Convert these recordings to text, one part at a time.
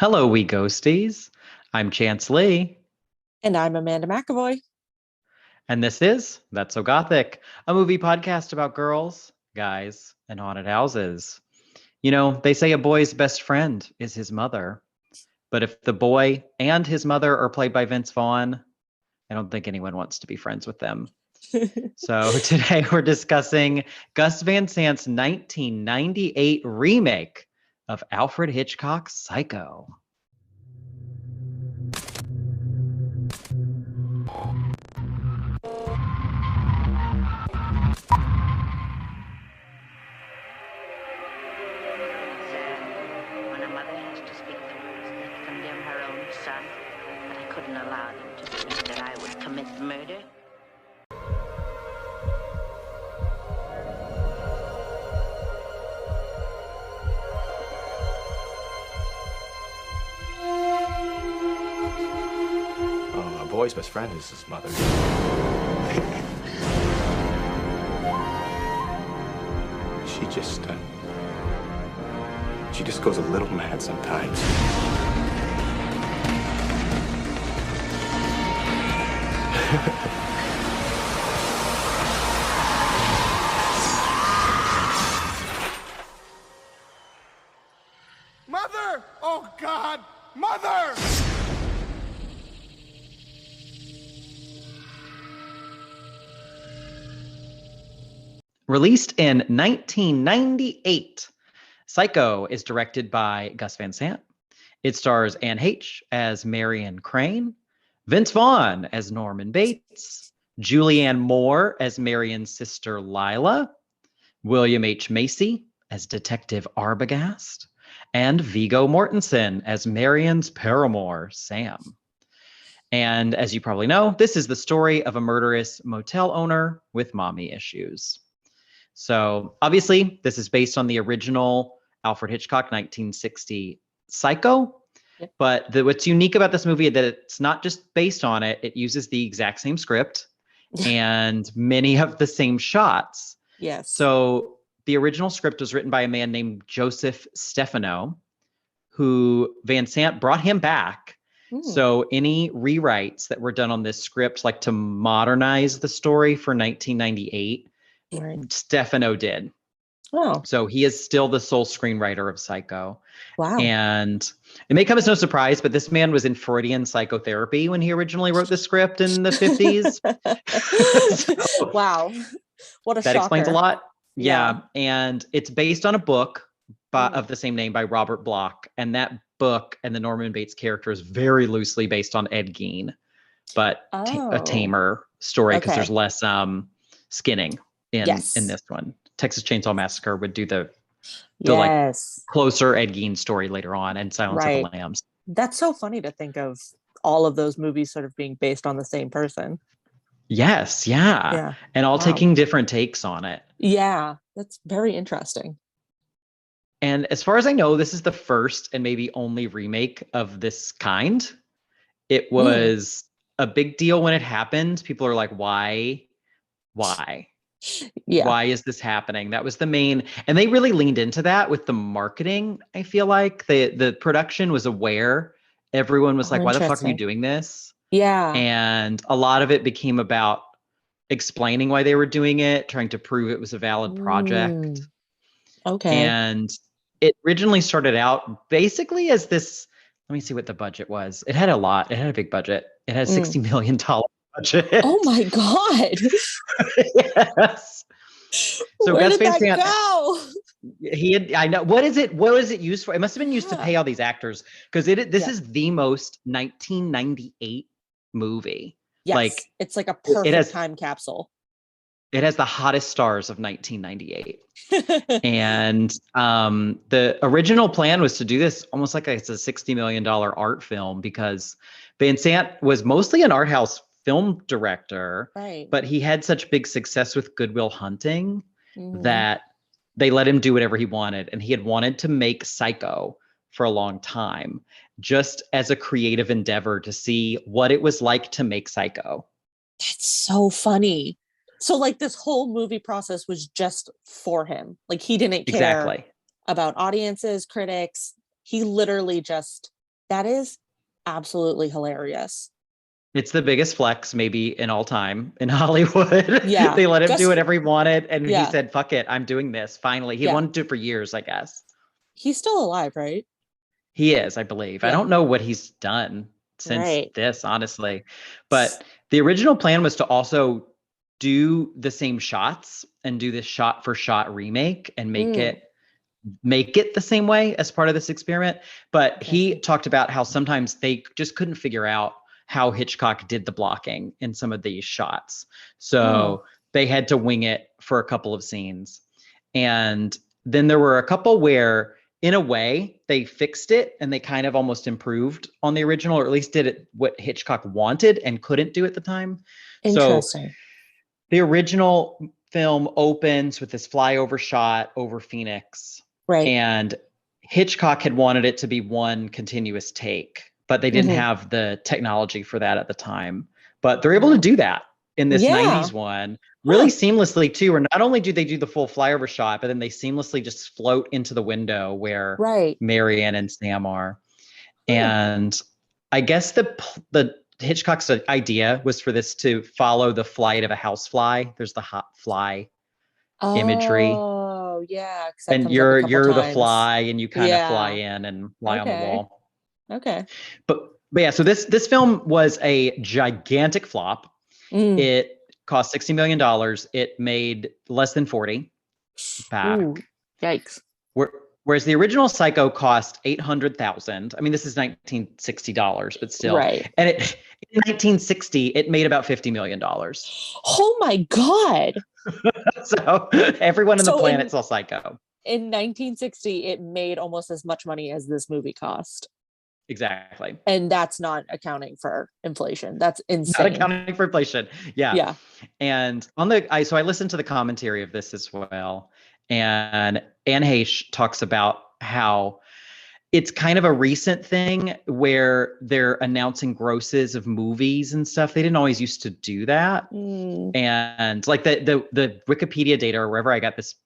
Hello, we ghosties. I'm Chance Lee, And I'm Amanda McAvoy. and this is That's So Gothic, a movie podcast about girls, guys, and haunted houses. You know, they say a boy's best friend is his mother, but if the boy and his mother are played by Vince Vaughn, I don't think anyone wants to be friends with them. So today we're discussing Gus Van Sant's 1998 remake of Alfred Hitchcock's Psycho. When a mother has to speak the words that condemn her own son, but I couldn't allow them to think that I would commit murder. A boy's best friend is his mother. She just, she just goes a little mad sometimes. Mother! Oh, God! Mother! Released in 1998, Psycho is directed by Gus Van Sant. It stars Anne Heche as Marion Crane, Vince Vaughn as Norman Bates, Julianne Moore as Marion's sister Lila, William H. Macy as Detective Arbogast, and Viggo Mortensen as Marion's paramour, Sam. And as you probably know, this is the story of a murderous motel owner with mommy issues. So obviously, this is based on the original Alfred Hitchcock 1960 Psycho. Yep. But what's unique about this movie is that it's not just based on it. It uses the exact same script and many of the same shots. Yes. So the original script was written by a man named Joseph Stefano, who Van Sant brought him back. So any rewrites that were done on this script, like to modernize the story for 1998, Right. Stefano did. Oh, So he is still the sole screenwriter of Psycho. wow. And it may come as no surprise, but this man was in Freudian psychotherapy when he originally wrote the script in the 50s. So Wow. What a that shocker. explains a lot. Yeah. Yeah. And it's based on a book of the same name by Robert Bloch. And that book and the Norman Bates character is very loosely based on Ed Gein, but a Oh, tamer story because okay. there's less skinning in Yes. this one. Texas Chainsaw Massacre would do the like Yes. closer Ed Gein story later on, and Silence of Right. the Lambs. That's so funny to think of all of those movies sort of being based on the same person. Yes, yeah. Yeah. And all Wow. taking different takes on it. Yeah. That's very interesting. And as far as I know, this is the first and maybe only remake of this kind. It was a big deal when it happened. People are like, why? Yeah. Why is this happening? That was the main, and they really leaned into that with the marketing. I feel like the production was aware. Everyone was like, why the fuck are you Interesting. doing this? Yeah. And a lot of it became about explaining why they were doing it, trying to prove it was a valid project. Okay. And it originally started out basically as this, let me see what the budget was. It had a lot. It had a big budget. It had a $60 million budget. Oh my God. Yes. So Where Gus did Van that Sant, go? I know, what was it used for? It must have been used to pay all these actors, because this is the most 1998 movie. Yes. Like, it's like a it perfect has time capsule. It has the hottest stars of 1998. And the original plan was to do this almost like it's a $60 million art film, because Van Sant was mostly an art house film director, Right. but he had such big success with Good Will Hunting Mhm. that they let him do whatever he wanted. And he had wanted to make Psycho for a long time, just as a creative endeavor to see what it was like to make Psycho. That's so funny. So like this whole movie process was just for him. Like he didn't care Exactly. about audiences, critics. He literally just That is absolutely hilarious. It's the biggest flex maybe in all time in Hollywood. Yeah. They let him Gus, do whatever he wanted. And he yeah, said, fuck it, I'm doing this. Finally. He yeah. wanted to do it for years, I guess. He's still alive, right? He is, I believe. I Yeah. don't know what he's done since Right. this, honestly. But the original plan was to also do the same shots and do this shot for shot remake and make it the same way as part of this experiment. But he talked about how sometimes they just couldn't figure out how Hitchcock did the blocking in some of these shots. So they had to wing it for a couple of scenes. And then there were a couple where, in a way, they fixed it and they kind of almost improved on the original, or at least did it what Hitchcock wanted and couldn't do at the time. Interesting. So the original film opens with this flyover shot over Phoenix. Right. And Hitchcock had wanted it to be one continuous take, but they didn't have the technology for that at the time. But they're able to do that in this 90s one really seamlessly too. Or not only do they do the full flyover shot, but then they seamlessly just float into the window where Marianne and Sam are. And I guess the Hitchcock's idea was for this to follow the flight of a housefly. There's the hot fly imagery. Oh, yeah. And you're the fly and you kind of fly in and fly on the wall. Okay. But yeah, so this film was a gigantic flop. It cost $60 million. It made less than 40 back. Ooh, yikes. Whereas the original Psycho cost $800,000. I mean, this is $1960, but still. Right. And in 1960, it made about $50 million. Oh my God. So everyone on the planet saw Psycho. In 1960, it made almost as much money as this movie cost. Exactly. And that's not accounting for inflation. That's insane. Not accounting for inflation. Yeah. Yeah. And so I listened to the commentary of this as well. And Anne Heche talks about how it's kind of a recent thing where they're announcing grosses of movies and stuff. They didn't always used to do that. And like the Wikipedia data or wherever I got this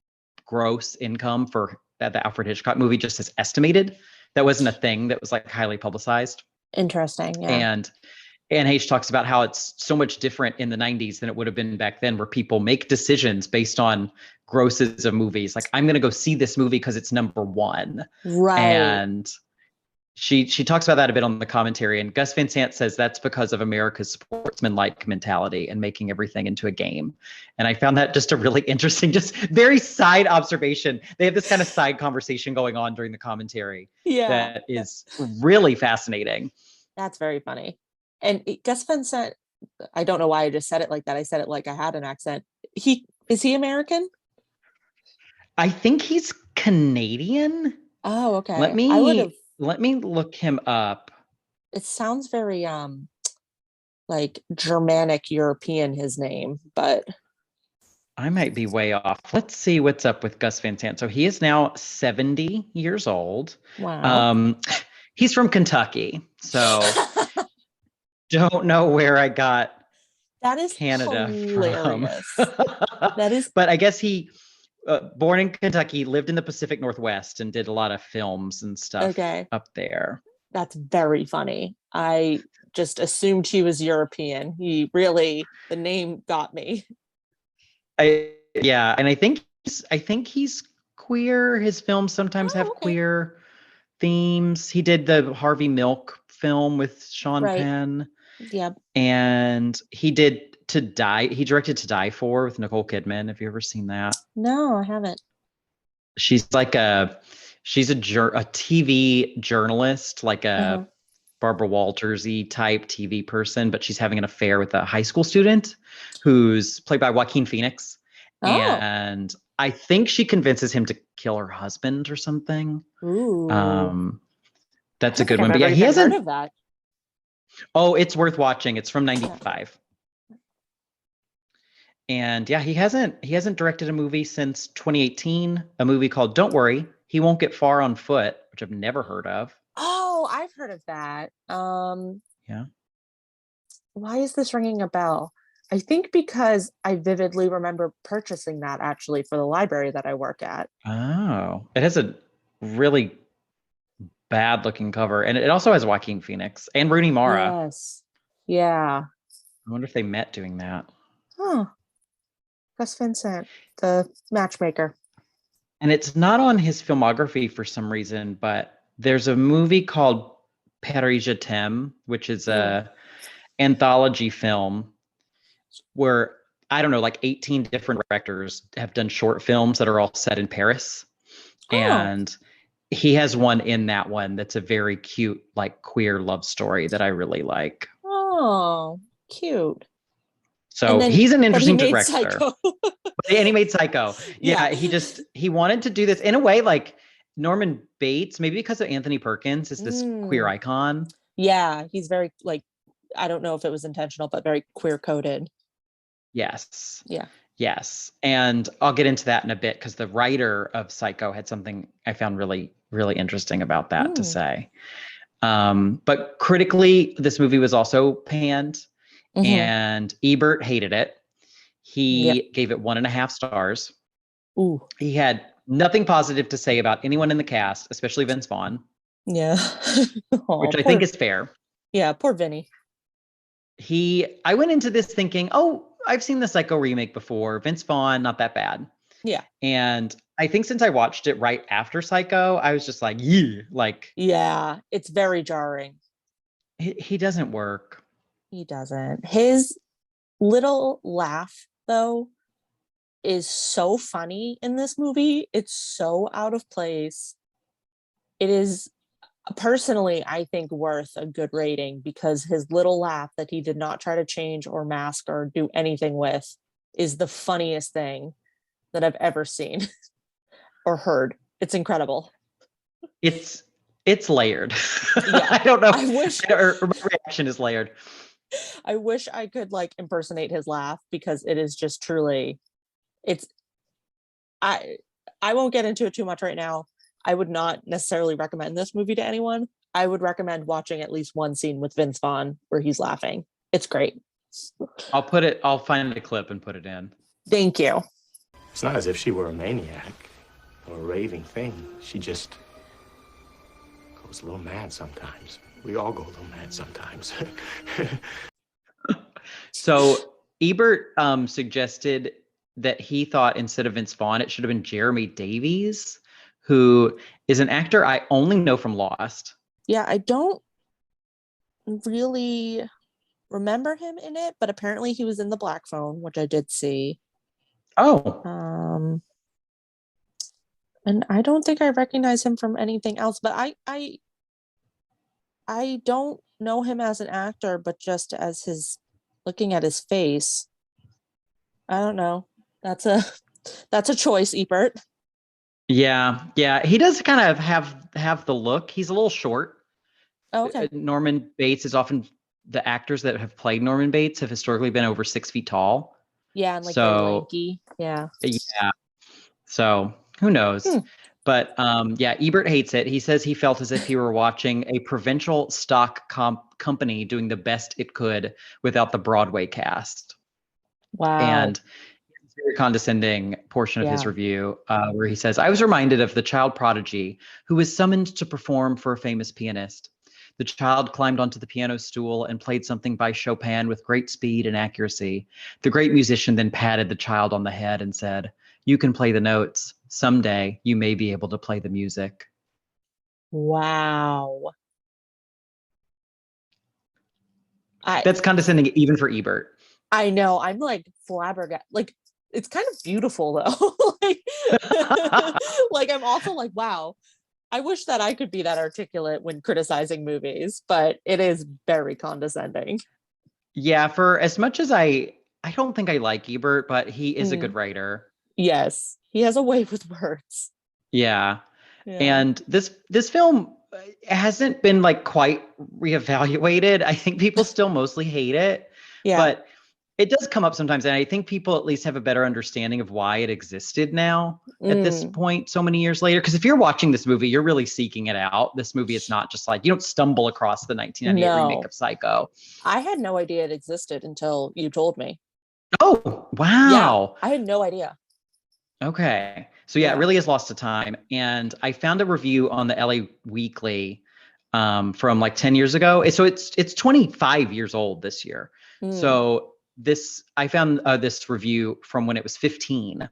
gross income for the Alfred Hitchcock movie just as estimated. That wasn't a thing that was like highly publicized. Interesting. Yeah. And Anne Heche talks about how it's so much different in the 90s than it would have been back then, where people make decisions based on grosses of movies. Like, I'm going to go see this movie because it's number one. Right. And she talks about that a bit on the commentary. And Gus Van Sant says that's because of America's sportsmanlike mentality and making everything into a game. And I found that just a really interesting, just very side observation. They have this kind of side conversation going on during the commentary. Yeah. That is really fascinating. That's very funny. And Gus Van Sant, I don't know why I just said it like that. I said it like I had an accent. Is he American? I think he's Canadian. Oh, okay. Let me look him up. It sounds very like Germanic European, his name, but I might be way off. Let's see what's up with Gus Van Sant. So he is now 70 years old. Wow. He's from Kentucky. So don't know where I got that is Canada hilarious. from. That is, but I guess he born in Kentucky, lived in the Pacific Northwest, and did a lot of films and stuff up there. That's very funny. I just assumed he was European. The name got me. And I think he's queer. His films sometimes have queer themes. He did the Harvey Milk film with Sean Penn. Yep. And he did To Die. He directed To Die For with Nicole Kidman. Have you ever seen that? No, I haven't. She's like a TV journalist, like a Barbara Walters-y type TV person, but she's having an affair with a high school student who's played by Joaquin Phoenix. Oh. And I think she convinces him to kill her husband or something. Ooh. That's a good one. But yeah, he hasn't heard of that. Oh, it's worth watching. It's from 95. And yeah, he hasn't directed a movie since 2018, a movie called Don't Worry, He Won't Get Far on Foot, which I've never heard of. Oh, I've heard of that. Yeah. Why is this ringing a bell? I think because I vividly remember purchasing that actually for the library that I work at. Oh, it has a really bad looking cover. And it also has Joaquin Phoenix and Rooney Mara. Yes. Yeah. I wonder if they met doing that. Huh. Gus Van Sant, the matchmaker. And it's not on his filmography for some reason, but there's a movie called Paris Je t'aime, which is a anthology film where, I don't know, like 18 different directors have done short films that are all set in Paris. Oh. And he has one in that one that's a very cute, like queer love story that I really like. Oh, cute. So he's an interesting but he made director. Psycho. And he made Psycho. Yeah. He wanted to do this in a way like Norman Bates, maybe because of Anthony Perkins, is this queer icon. Yeah, he's very like, I don't know if it was intentional, but very queer coded. Yes. Yeah. Yes. And I'll get into that in a bit because the writer of Psycho had something I found really, really interesting about that to say. But critically, this movie was also panned and Ebert hated it. He gave it 1.5 stars. Ooh. He had nothing positive to say about anyone in the cast, especially Vince Vaughn. Yeah. Which I think is fair. Yeah, poor Vinny. I went into this thinking, oh, I've seen the Psycho remake before. Vince Vaughn, not that bad. Yeah. And I think since I watched it right after Psycho, I was just like, yeah, like. Yeah, it's very jarring. He doesn't work. He doesn't. His little laugh, though, is so funny in this movie. It's so out of place. It is personally, I think, worth a good rating because his little laugh that he did not try to change or mask or do anything with is the funniest thing that I've ever seen or heard. It's incredible. It's layered. Yeah. I don't know. I wish or my reaction is layered. I wish I could like impersonate his laugh because it is just truly I won't get into it too much right now. I would not necessarily recommend this movie to anyone. I would recommend watching at least one scene with Vince Vaughn where he's laughing. It's great. I'll find a clip and put it in. Thank you. It's not as if she were a maniac or a raving thing. She just goes a little mad sometimes. We all go a little mad sometimes. So Ebert suggested that he thought instead of Vince Vaughn, it should have been Jeremy Davies, who is an actor I only know from Lost. Yeah, I don't really remember him in it, but apparently he was in The Black Phone, which I did see. Oh. And I don't think I recognize him from anything else, but I don't know him as an actor, but just as looking at his face. I don't know. That's a choice, Ebert. Yeah. He does kind of have the look. He's a little short. Oh, okay. Norman Bates is often the actors that have played Norman Bates have historically been over 6 feet tall. Yeah, and like very lanky. Yeah. Yeah. So who knows? But Ebert hates it. He says he felt as if he were watching a provincial stock company doing the best it could without the Broadway cast. Wow. And very condescending portion of his review where he says, I was reminded of the child prodigy who was summoned to perform for a famous pianist. The child climbed onto the piano stool and played something by Chopin with great speed and accuracy. The great musician then patted the child on the head and said, you can play the notes. Someday you may be able to play the music. Wow. That's condescending even for Ebert. I know. I'm like flabbergasted. Like, it's kind of beautiful though. like I'm also like, wow, I wish that I could be that articulate when criticizing movies, but it is very condescending. Yeah, for as much as I don't think I like Ebert, but he is a good writer. Yes, he has a way with words. Yeah. And this film hasn't been like quite reevaluated. I think people still mostly hate it. Yeah. But it does come up sometimes, and I think people at least have a better understanding of why it existed now at this point, so many years later. Because if you're watching this movie, you're really seeking it out. This movie is not just like, you don't stumble across the 1998 remake of Psycho. I had no idea it existed until you told me. Oh, wow. Yeah, I had no idea. Okay. So it really is lost to time. And I found a review on the LA Weekly from like 10 years ago. So it's 25 years old this year. So I found this review from when it was 15.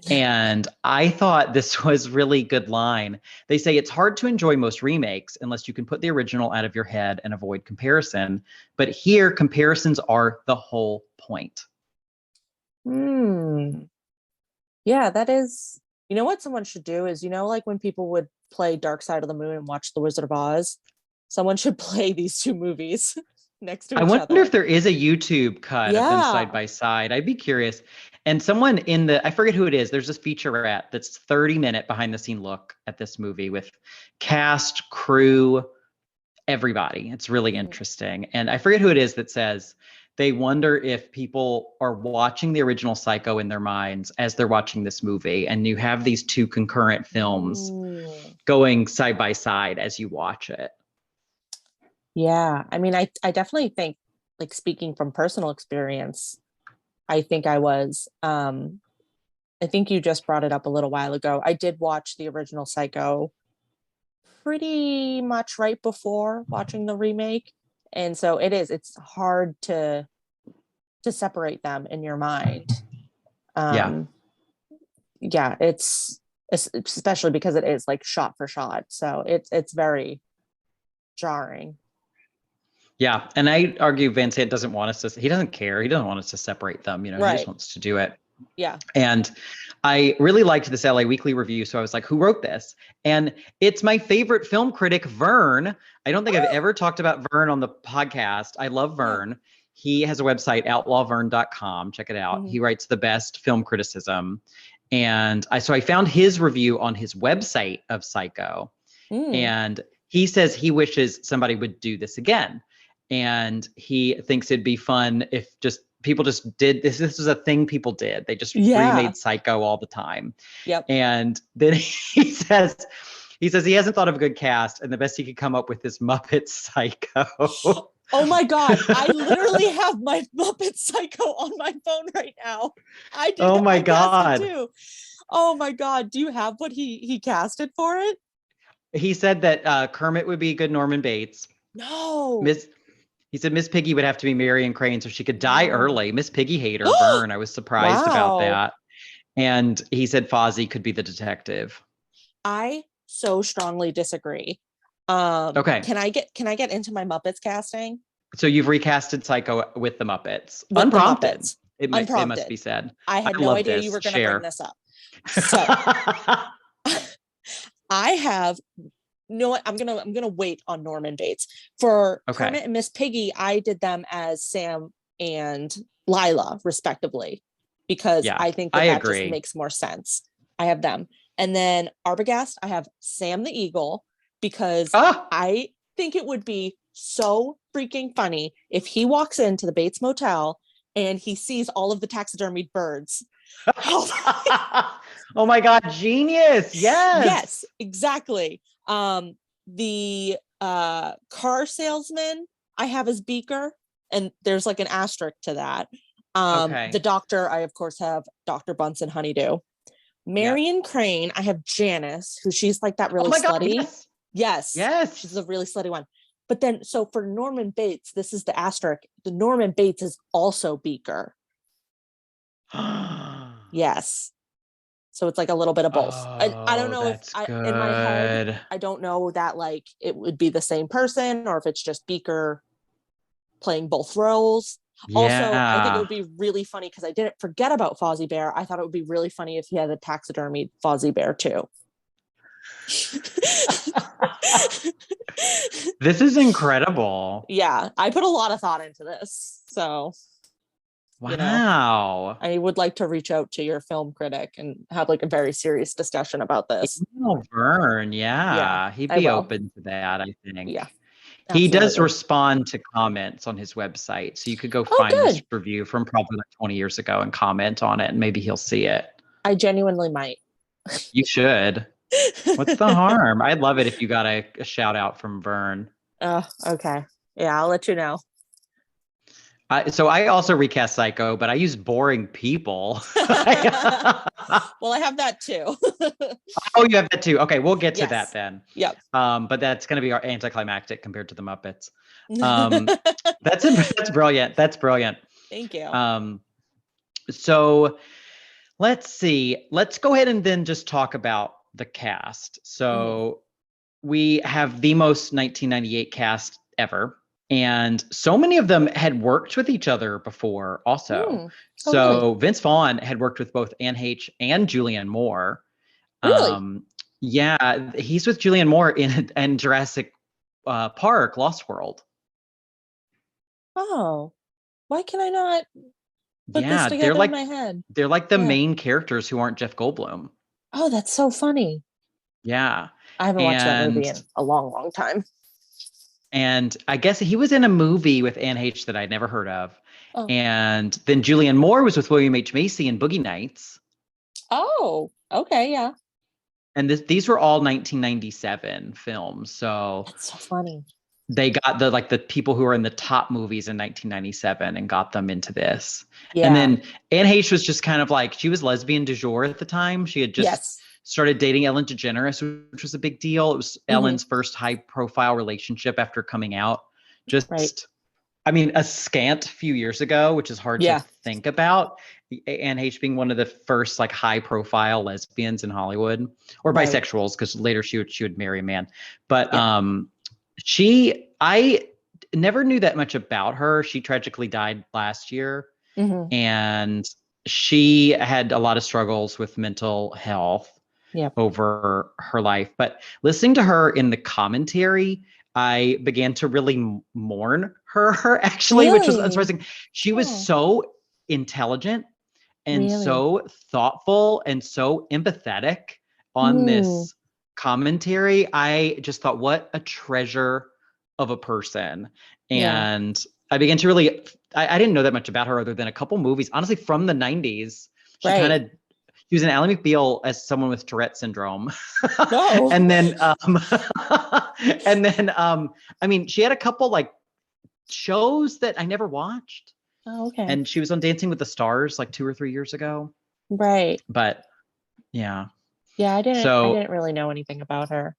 And I thought this was really good line. They say it's hard to enjoy most remakes unless you can put the original out of your head and avoid comparison. But here, comparisons are the whole point. Yeah, that is, you know what someone should do is, like when people would play Dark Side of the Moon and watch The Wizard of Oz, someone should play these two movies next to each other. I wonder if there is a YouTube cut of them side by side. I'd be curious. And someone I forget who it is, there's this featurette that's 30-minute behind the scene look at this movie with cast, crew, everybody. It's really interesting. And I forget who it is that says they wonder if people are watching the original Psycho in their minds as they're watching this movie. And you have these two concurrent films going side by side as you watch it. Yeah. I mean, I definitely think, like, speaking from personal experience, I think I was, I think you just brought it up a little while ago. I did watch the original Psycho pretty much right before watching the remake. And so it's hard to separate them in your mind. Yeah, it's especially because it is like shot for shot. So it's very jarring. Yeah. And I argue Van Sant doesn't want us to, he doesn't care. He doesn't want us to separate them. He just wants to do it. Yeah. And I really liked this LA Weekly review. So I was like, who wrote this? And it's my favorite film critic, Vaughn. I don't think I've ever talked about Vaughn on the podcast. I love Vaughn. He has a website, outlawvern.com. Check it out. He writes the best film criticism. And I found his review on his website of Psycho. And he says he wishes somebody would do this again. And he thinks it'd be fun if people just did this. This was a thing people did. They just remade Psycho all the time. Yep. And then he says he hasn't thought of a good cast, and the best he could come up with is Muppet Psycho. Oh my God. I literally have my Muppet Psycho on my phone right now. I did. Oh my God. Too. Oh my God. Do you have what he casted for it? He said that Kermit would be a good Norman Bates. No. He said Miss Piggy would have to be Marion Crane so she could die early. Miss Piggy hater, Vern. I was surprised about that. And he said Fozzie could be the detective. I so strongly disagree. Okay. Can I get into my Muppets casting? So you've recasted Psycho with the Muppets. Unprompted. It must be said. I had no idea you were going to bring this up. So I have, you know what? I'm gonna wait on Norman Bates for Kermit and Miss Piggy. I did them as Sam and Lila, respectively, because I think that just makes more sense. I have them, and then Arbogast. I have Sam the Eagle because I think it would be so freaking funny if he walks into the Bates Motel and he sees all of the taxidermied birds. Oh my God, genius. Yes, exactly. The car salesman I have as Beaker, and there's like an asterisk to that. The doctor, I of course have Dr. Bunsen Honeydew. Marion Crane, I have Janice, who she's like that really slutty. God, yes. She's a really slutty one. But then, so for Norman Bates, this is the asterisk. The Norman Bates is also Beaker. Yes. So it's like a little bit of both. I don't know if in my head, I don't know that like it would be the same person or if it's just Beaker playing both roles. Yeah. Also, I think it would be really funny because I didn't forget about Fozzie Bear. I thought it would be really funny if he had a taxidermied Fozzie Bear too. This is incredible. Yeah, I put a lot of thought into this. So wow. I would like to reach out to your film critic and have like a very serious discussion about this. Vern, he'd be open to that, I think. Yeah. He does respond to comments on his website. So you could go find this review from probably like 20 years ago and comment on it, and maybe he'll see it. I genuinely might. You should. What's the harm? I'd love it if you got a shout out from Vern. Oh, okay. Yeah, I'll let you know. So I also recast Psycho, but I used boring people. Well, I have that too. Oh, you have that too. Okay, we'll get to that Yes. then. Yep. But that's going to be our anticlimactic compared to the Muppets. Um, that's brilliant. That's brilliant. Thank you. So let's see. Let's go ahead and then just talk about the cast. So we have the most 1998 cast ever. And so many of them had worked with each other before also. Oh, So really? Vince Vaughn had worked with both Anne Heche and Julianne Moore. Really? Yeah, he's with Julianne Moore in Jurassic Park, Lost World. Oh, why can I not put this Yeah, together in my head? they're like the Yeah. main characters who aren't Jeff Goldblum. Oh, that's so funny. Yeah. I haven't watched that movie in And a long, long time. and I guess he was in a movie with Anne Heche that I'd never heard of. Oh. And then Julianne Moore was with William H. Macy in Boogie Nights. Oh, okay, yeah. And these were all 1997 films. So That's so funny. they got the people who were in the top movies in 1997 and got them into this. Yeah. And then Anne Heche was just kind of like, she was lesbian du jour at the time. She had just started dating Ellen DeGeneres, which was a big deal. It was Ellen's first high profile relationship after coming out. I mean, a scant few years ago, which is hard to think about. Anne Heche being one of the first like high profile lesbians in Hollywood, or bisexuals, because later she would marry a man. But I never knew that much about her. She tragically died last year, and she had a lot of struggles with mental health over her life. But listening to her in the commentary, I began to really mourn her actually, which was unsurprising. She was so intelligent and so thoughtful and so empathetic on this commentary. I just thought, what a treasure of a person. And I began to really, I didn't know that much about her other than a couple movies, honestly, from the 90s. She was in Ally McBeal as someone with Tourette syndrome. And then, I mean, she had a couple like shows that I never watched. Oh, okay. And she was on Dancing with the Stars like 2 or 3 years ago. Right. But yeah. Yeah, I didn't really know anything about her.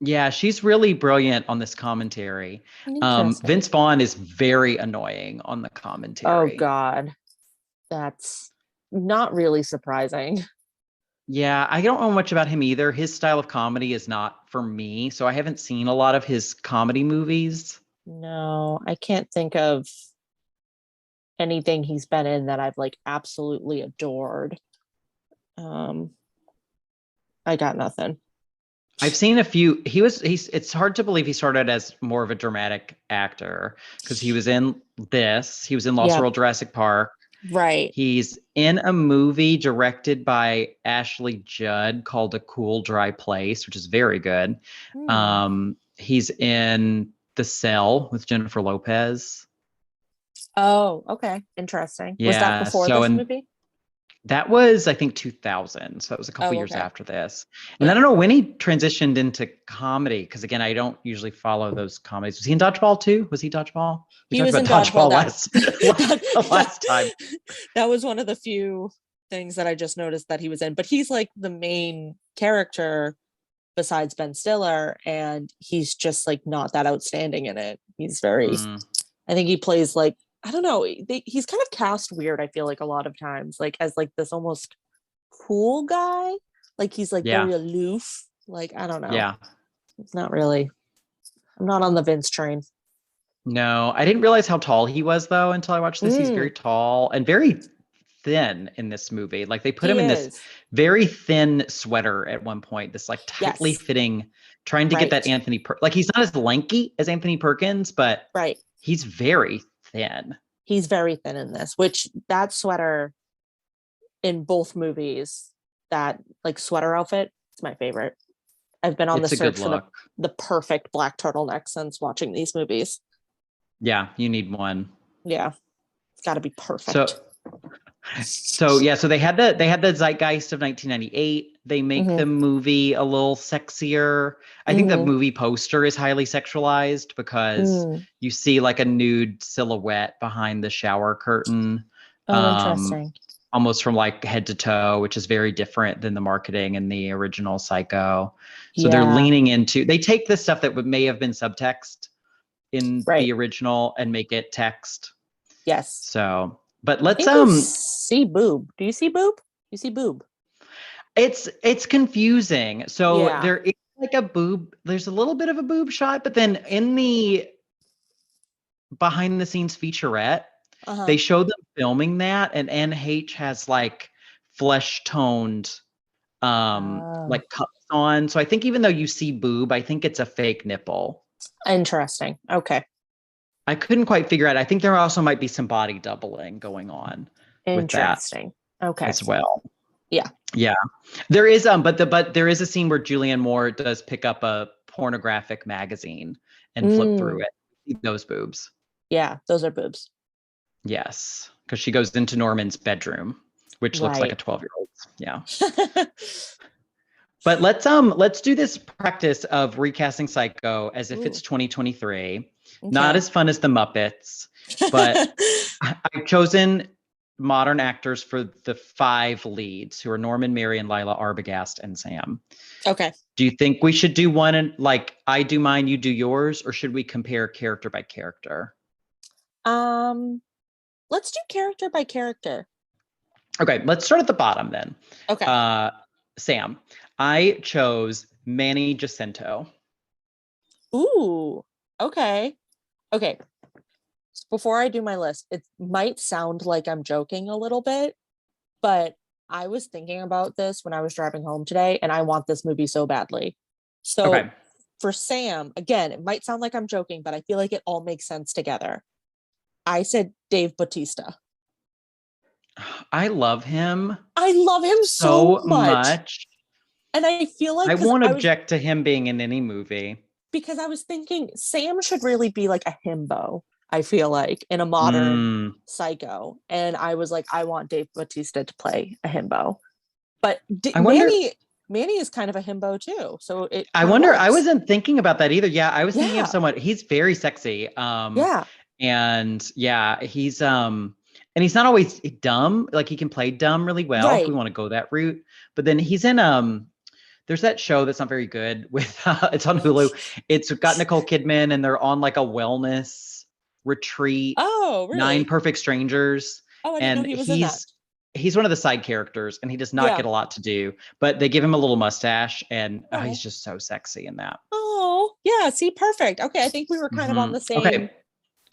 Yeah, she's really brilliant on this commentary. Vince Vaughn is very annoying on the commentary. Oh God. That's not really surprising. Yeah, I don't know much about him either. His style of comedy is not for me, so I haven't seen a lot of his comedy movies. No, I can't think of anything he's been in that I've like absolutely adored. I got nothing. I've seen a few. It's hard to believe he started as more of a dramatic actor because he was in this. He was in Lost World, Jurassic Park. Right. He's in a movie directed by Ashley Judd called A Cool, Dry Place, which is very good. He's in The Cell with Jennifer Lopez. Oh, okay. Interesting. Was that before this movie? That was, I think, 2000. So that was a couple years after this. And I don't know when he transitioned into comedy, because again, I don't usually follow those comedies. Was he in Dodgeball too? Was he Dodgeball? He was in Dodgeball last time. That was one of the few things that I just noticed that he was in. But he's like the main character besides Ben Stiller, and he's just like not that outstanding in it. He's very, I think he plays like, I don't know. He's kind of cast weird. I feel like a lot of times, like as like this almost cool guy, like he's like very aloof. Like I don't know. Yeah, it's not really. I'm not on the Vince train. No, I didn't realize how tall he was though until I watched this. He's very tall and very thin in this movie. Like they put him in this very thin sweater at one point. This like tightly fitting, trying to get that Anthony. Like he's not as lanky as Anthony Perkins, but he's very thin. He's very thin in this, which that sweater in both movies, that like sweater outfit, it's my favorite. I've been on the search for the perfect black turtleneck since watching these movies. Yeah, you need one. Yeah, it's got to be perfect. So they had the zeitgeist of 1998. they make Mhm. the movie a little sexier. I think the Mhm. movie poster is highly sexualized because Mm. you see like a nude silhouette behind the shower curtain. Oh, Um, interesting. almost from like head to toe, which is very different than the marketing in the original Psycho. So they're Yeah. leaning into, they take the stuff that may have been subtext in Right. the original and make it text. Yes. So, but I let's think you see boob. Do you see boob? You see boob. it's confusing. So Yeah. there is like a boob, there's a little bit of a boob shot, but then in the behind the scenes featurette, Uh-huh. they show them filming that, and Anne Heche has like flesh toned Oh. like cups on. So I think even though you see boob, I think it's a fake nipple. Interesting. Okay. I couldn't quite figure out. I think there also might be some body doubling going on with that Interesting. Okay. as well. Yeah. Yeah. There is but there is a scene where Julianne Moore does pick up a pornographic magazine and flip through it. See those boobs. Yeah, those are boobs. Yes, because she goes into Norman's bedroom, which looks like a Right. 12-year-old's. Yeah. But let's do this practice of recasting Psycho as if it's 2023. Not Okay. as fun as the Muppets, but I've chosen modern actors for the 5 leads, who are Norman, Mary, and Lila, Arbogast, and Sam. Okay. Do you think we should do one and like I do mine, you do yours, or should we compare character by character? Let's do character by character. Okay, let's start at the bottom then. Okay. Sam, I chose Manny Jacinto. Ooh. Okay. Okay. Before I do my list, it might sound like I'm joking a little bit, but I was thinking about this when I was driving home today, and I want this movie so badly. So Okay. for Sam, again, it might sound like I'm joking, but I feel like it all makes sense together. I said Dave Bautista. I love him. I love him so much. And I feel like I won't object to him being in any movie. Because I was thinking Sam should really be like a himbo, I feel like, in a modern Psycho. And I was like, I want Dave Bautista to play a himbo. But I wonder, Manny is kind of a himbo too. So I wasn't thinking about that either. Yeah, I was thinking of Yeah. someone, he's very sexy. Yeah. And yeah, he's and he's not always dumb. Like he can play dumb really well if we Right. want to go that route. But then he's in there's that show that's not very good with it's on Hulu. It's got Nicole Kidman and they're on like a wellness retreat. Oh, really? 9 Perfect Strangers. Oh, I didn't know he was in that. He's one of the side characters and he does not Yeah. get a lot to do, but they give him a little mustache and Oh. he's just so sexy in that. Oh, yeah. See, perfect. Okay, I think we were kind of on the same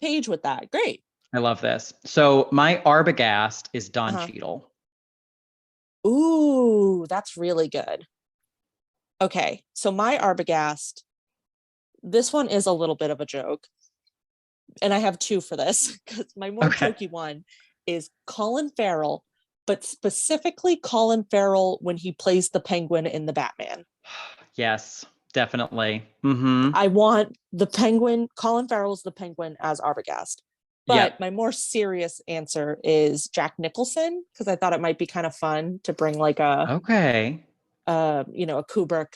page with that. Great. I love this. So my Arbogast is Don Cheadle. Ooh, that's really good. Okay, so my Arbogast, this one is a little bit of a joke. And I have 2 for this because my more jokey one is Colin Farrell, but specifically Colin Farrell when he plays the Penguin in the Batman. Yes, definitely. Mm-hmm. I want the Penguin, Colin Farrell's the Penguin as Arbogast. But my more serious answer is Jack Nicholson, because I thought it might be kind of fun to bring like a a Kubrick,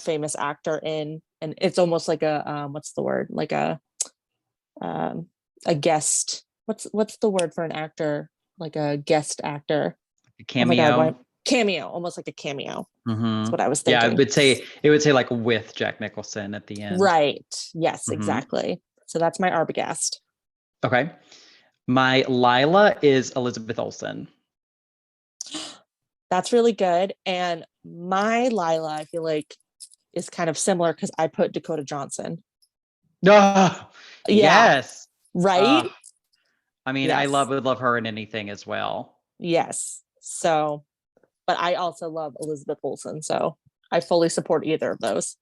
famous actor in, and it's almost like a what's the word, like a guest, what's the word for an actor, like a guest actor, a cameo. Cameo, almost like a cameo. Mm-hmm. That's what I was thinking. Yeah, it would say like with Jack Nicholson at the end. Right. Yes, exactly. So that's my Arbogast. Okay. My Lila is Elizabeth Olsen. That's really good. And my Lila, I feel like, is kind of similar because I put Dakota Johnson. Yes. Right? I mean, I would love her in anything as well. Yes. So, but I also love Elizabeth Olsen. So I fully support either of those.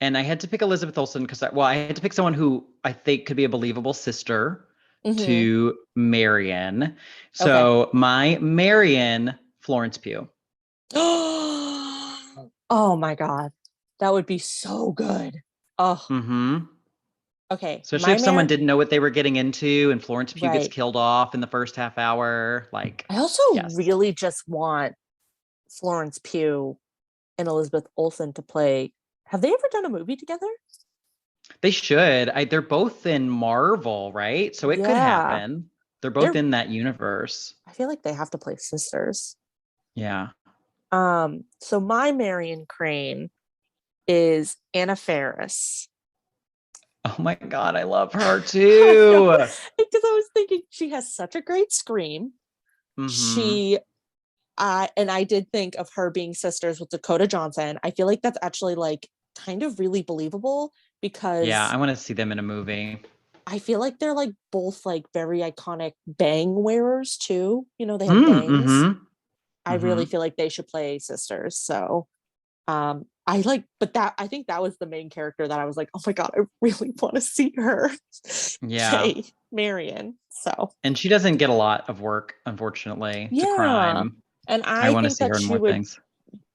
And I had to pick Elizabeth Olsen because I had to pick someone who I think could be a believable sister to Marion. So my Marion, Florence Pugh. Oh my God. That would be so good. Oh. Okay. Especially if someone didn't know what they were getting into and Florence Pugh gets killed off in the first half hour. Like, I also really just want Florence Pugh and Elizabeth Olsen to play. Have they ever done a movie together? They should. They're both in Marvel, right? So it could happen. They're both in that universe. I feel like they have to play sisters. Yeah. So my Marion Crane is Anna Faris. Oh my God, I love her too. Because I was thinking she has such a great scream. Mm-hmm. And I did think of her being sisters with Dakota Johnson. I feel like that's actually like kind of really believable because I want to see them in a movie. I feel like they're like both like very iconic bang wearers too. You know, they have bangs. Mm-hmm. I really feel like they should play sisters. So I think that was the main character that I was like, oh my God, I really want to see her play Marion. So, and she doesn't get a lot of work, unfortunately. It's a crime. And I want to think see that her in she more would things.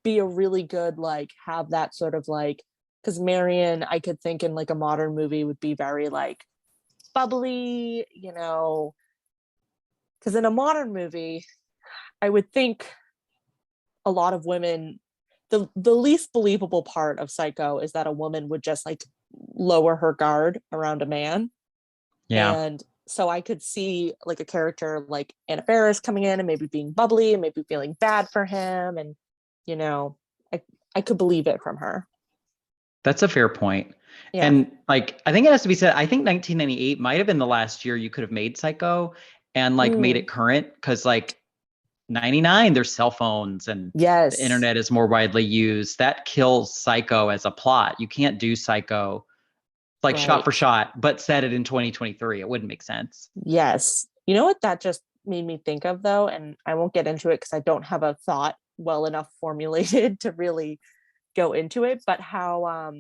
be a really good, like, have that sort of like, because Marion, I could think in like a modern movie would be very like bubbly, you know, because in a modern movie, I would think a lot of women, the least believable part of Psycho is that a woman would just like lower her guard around a man. Yeah. And so I could see like a character like Anna Faris coming in and maybe being bubbly and maybe feeling bad for him. And, you know, I could believe it from her. That's a fair point. Yeah. And like, I think it has to be said, I think 1998 might have been the last year you could have made Psycho and like made it current. Cause like 99, there's cell phones and the internet is more widely used. That kills Psycho as a plot. You can't do Psycho like shot for shot, but set it in 2023. It wouldn't make sense. Yes. You know what that just made me think of though? And I won't get into it because I don't have a thought well enough formulated to really go into it, but how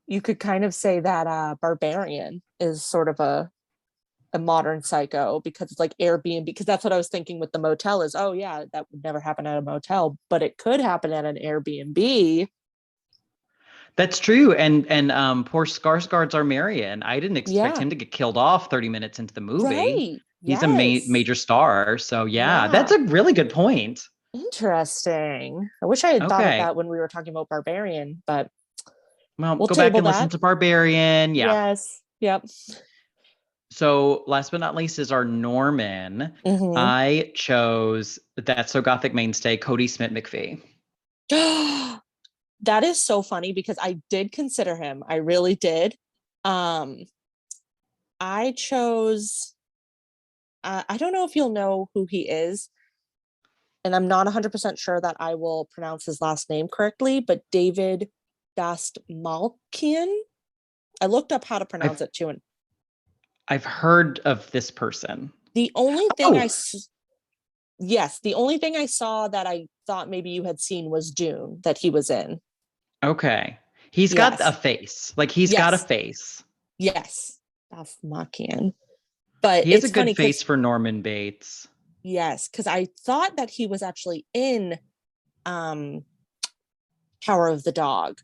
you could kind of say that Barbarian is sort of a modern Psycho because it's like Airbnb, because that's what I was thinking with the motel is, oh yeah, that would never happen at a motel, but it could happen at an Airbnb. That's true. And poor Skarsgård's our Marion. I didn't expect him to get killed off 30 minutes into the movie. Right. He's a major star. So that's a really good point. Interesting. I wish I had thought of that when we were talking about Barbarian, but we'll go back and listen to Barbarian. Yeah. Yes. Yep. So last but not least is our Norman. I chose That's So Gothic mainstay, Cody Smith McPhee. That is so funny because I did consider him. I really did. I chose, I don't know if you'll know who he is, and I'm not 100% sure that I will pronounce his last name correctly, but David Dastmalchian. I looked up how to pronounce it too. And I've heard of this person. The only thing the only thing I saw that I thought maybe you had seen was Dune that he was in. Okay. He's got a face. Like he's got a face. Yes. Dastmalchian. But he has a good face for Norman Bates. Yes, because I thought that he was actually in Power of the Dog.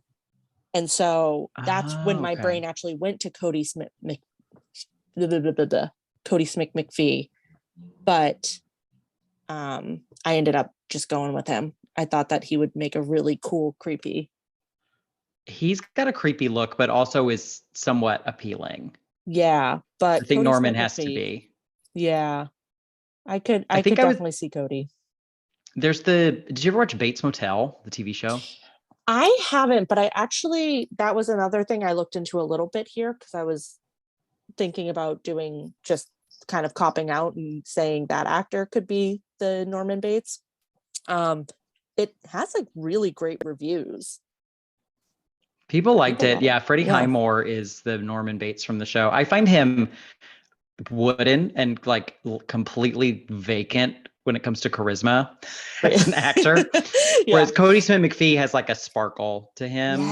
And so that's when my brain actually went to Cody Smith McPhee. But I ended up just going with him. I thought that he would make a really cool, creepy. He's got a creepy look, but also is somewhat appealing. Yeah, but I think Cody Norman has to be. Yeah. I could definitely see Cody. Did you ever watch Bates Motel, the TV show? I haven't, but that was another thing I looked into a little bit here because I was thinking about doing just kind of copping out and saying that actor could be the Norman Bates. It has like really great reviews. People liked it. Yeah, Freddie Highmore is the Norman Bates from the show. I find him wooden and like completely vacant when it comes to charisma as an actor. Whereas Cody Smith McPhee has like a sparkle to him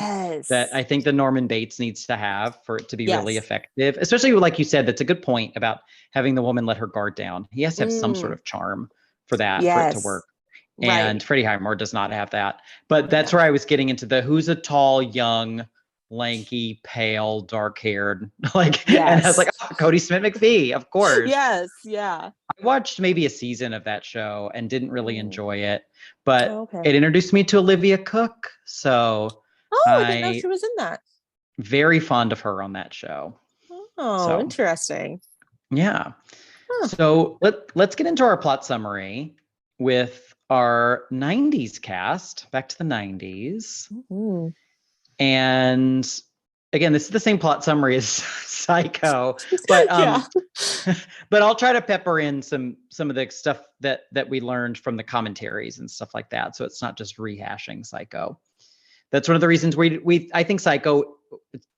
that I think the Norman Bates needs to have for it to be really effective. Especially like you said, that's a good point about having the woman let her guard down. He has to have some sort of charm for that, for it to work. And Freddie Highmore does not have that. But that's where I was getting into who's a tall, young lanky, pale, dark-haired, like, Yes. and I was like, oh, Cody Smith McPhee, of course. Yes, yeah. I watched maybe a season of that show and didn't really enjoy it, but Oh, okay. it introduced me to Olivia Cook, so Oh, I didn't know she was in that. very fond of her on that show. Oh, So, interesting. Yeah. Huh. So let's get into our plot summary with our 90s cast, back to the 90s. Mhm. And again, this is the same plot summary as Psycho, but Yeah. but I'll try to pepper in some of the stuff that we learned from the commentaries and stuff like that, so it's not just rehashing Psycho. That's one of the reasons I think Psycho,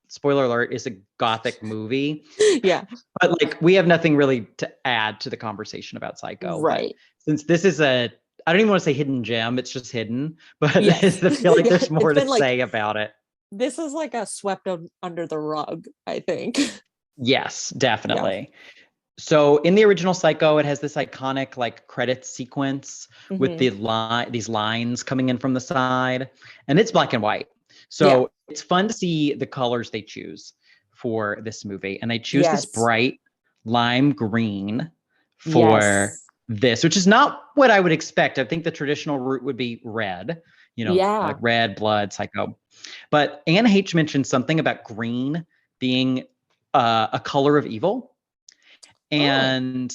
spoiler alert, is a gothic movie. Yeah. But like, we have nothing really to add to the conversation about Psycho. Right. But since this is I don't even want to say hidden gem, it's just hidden, but Yes. I feel like Yeah, there's more it's to been, like, say about it. This is like a swept under the rug, I think. Yes, definitely. So in the original Psycho, it has this iconic like credit sequence with these lines coming in from the side, and it's black and white. So it's fun to see the colors they choose for this movie. And they choose this bright lime green for this, which is not what I would expect. I think the traditional route would be red, like red, blood, Psycho. But Anne Heche mentioned something about green being a color of evil. And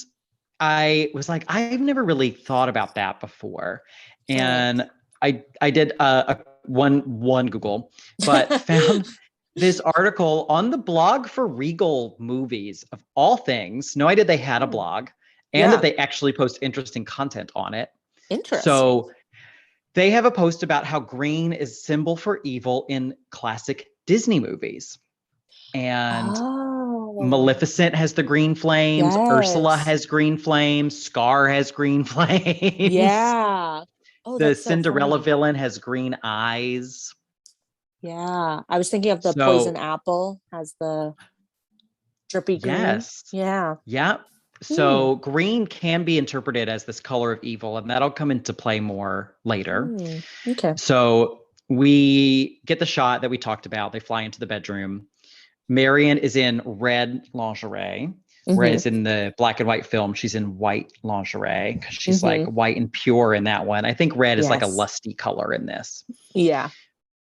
I was like, I've never really thought about that before. And I did one Google, but found this article on the blog for Regal Movies, of all things. No idea they had a blog, and that they actually post interesting content on it. Interesting. So they have a post about how green is symbol for evil in classic Disney movies. And Maleficent has the green flames. Ursula has green flames. Scar has green flames. Yeah. Oh, the Cinderella villain has green eyes. Yeah. I was thinking of the poison apple has the drippy green. Yes. Yeah. Yeah. So green can be interpreted as this color of evil, and that'll come into play more later. Okay. So we get the shot that we talked about. They fly into the bedroom. Marion is in red lingerie, whereas in the black and white film, she's in white lingerie because she's like white and pure in that one. I think red is like a lusty color in this. Yeah.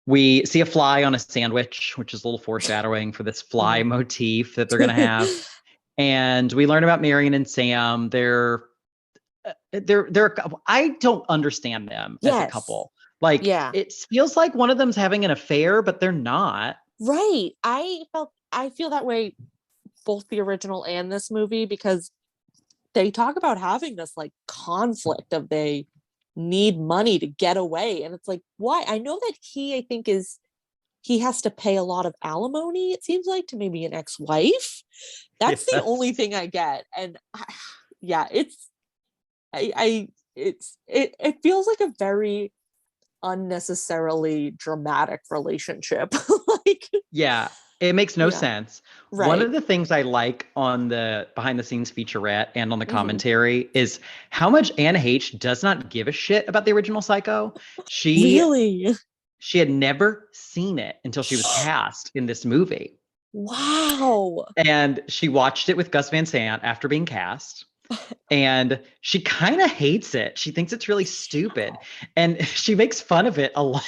We see a fly on a sandwich, which is a little foreshadowing for this fly motif that they're going to have. And we learn about Marion and Sam. They're I don't understand them as a couple. Like, it feels like one of them's having an affair, but they're not. Right. I feel that way both the original and this movie, because they talk about having this like conflict of they need money to get away. And it's like, why? I know that I think he has to pay a lot of alimony, it seems like, to maybe an ex-wife. That's the only thing I get. And it feels like a very unnecessarily dramatic relationship. It makes no sense. Right. One of the things I like on the behind the scenes featurette and on the commentary is how much Anne Heche does not give a shit about the original Psycho. She had never seen it until she was cast in this movie. Wow. And she watched it with Gus Van Sant after being cast. And she kind of hates it. She thinks it's really stupid. And she makes fun of it a lot.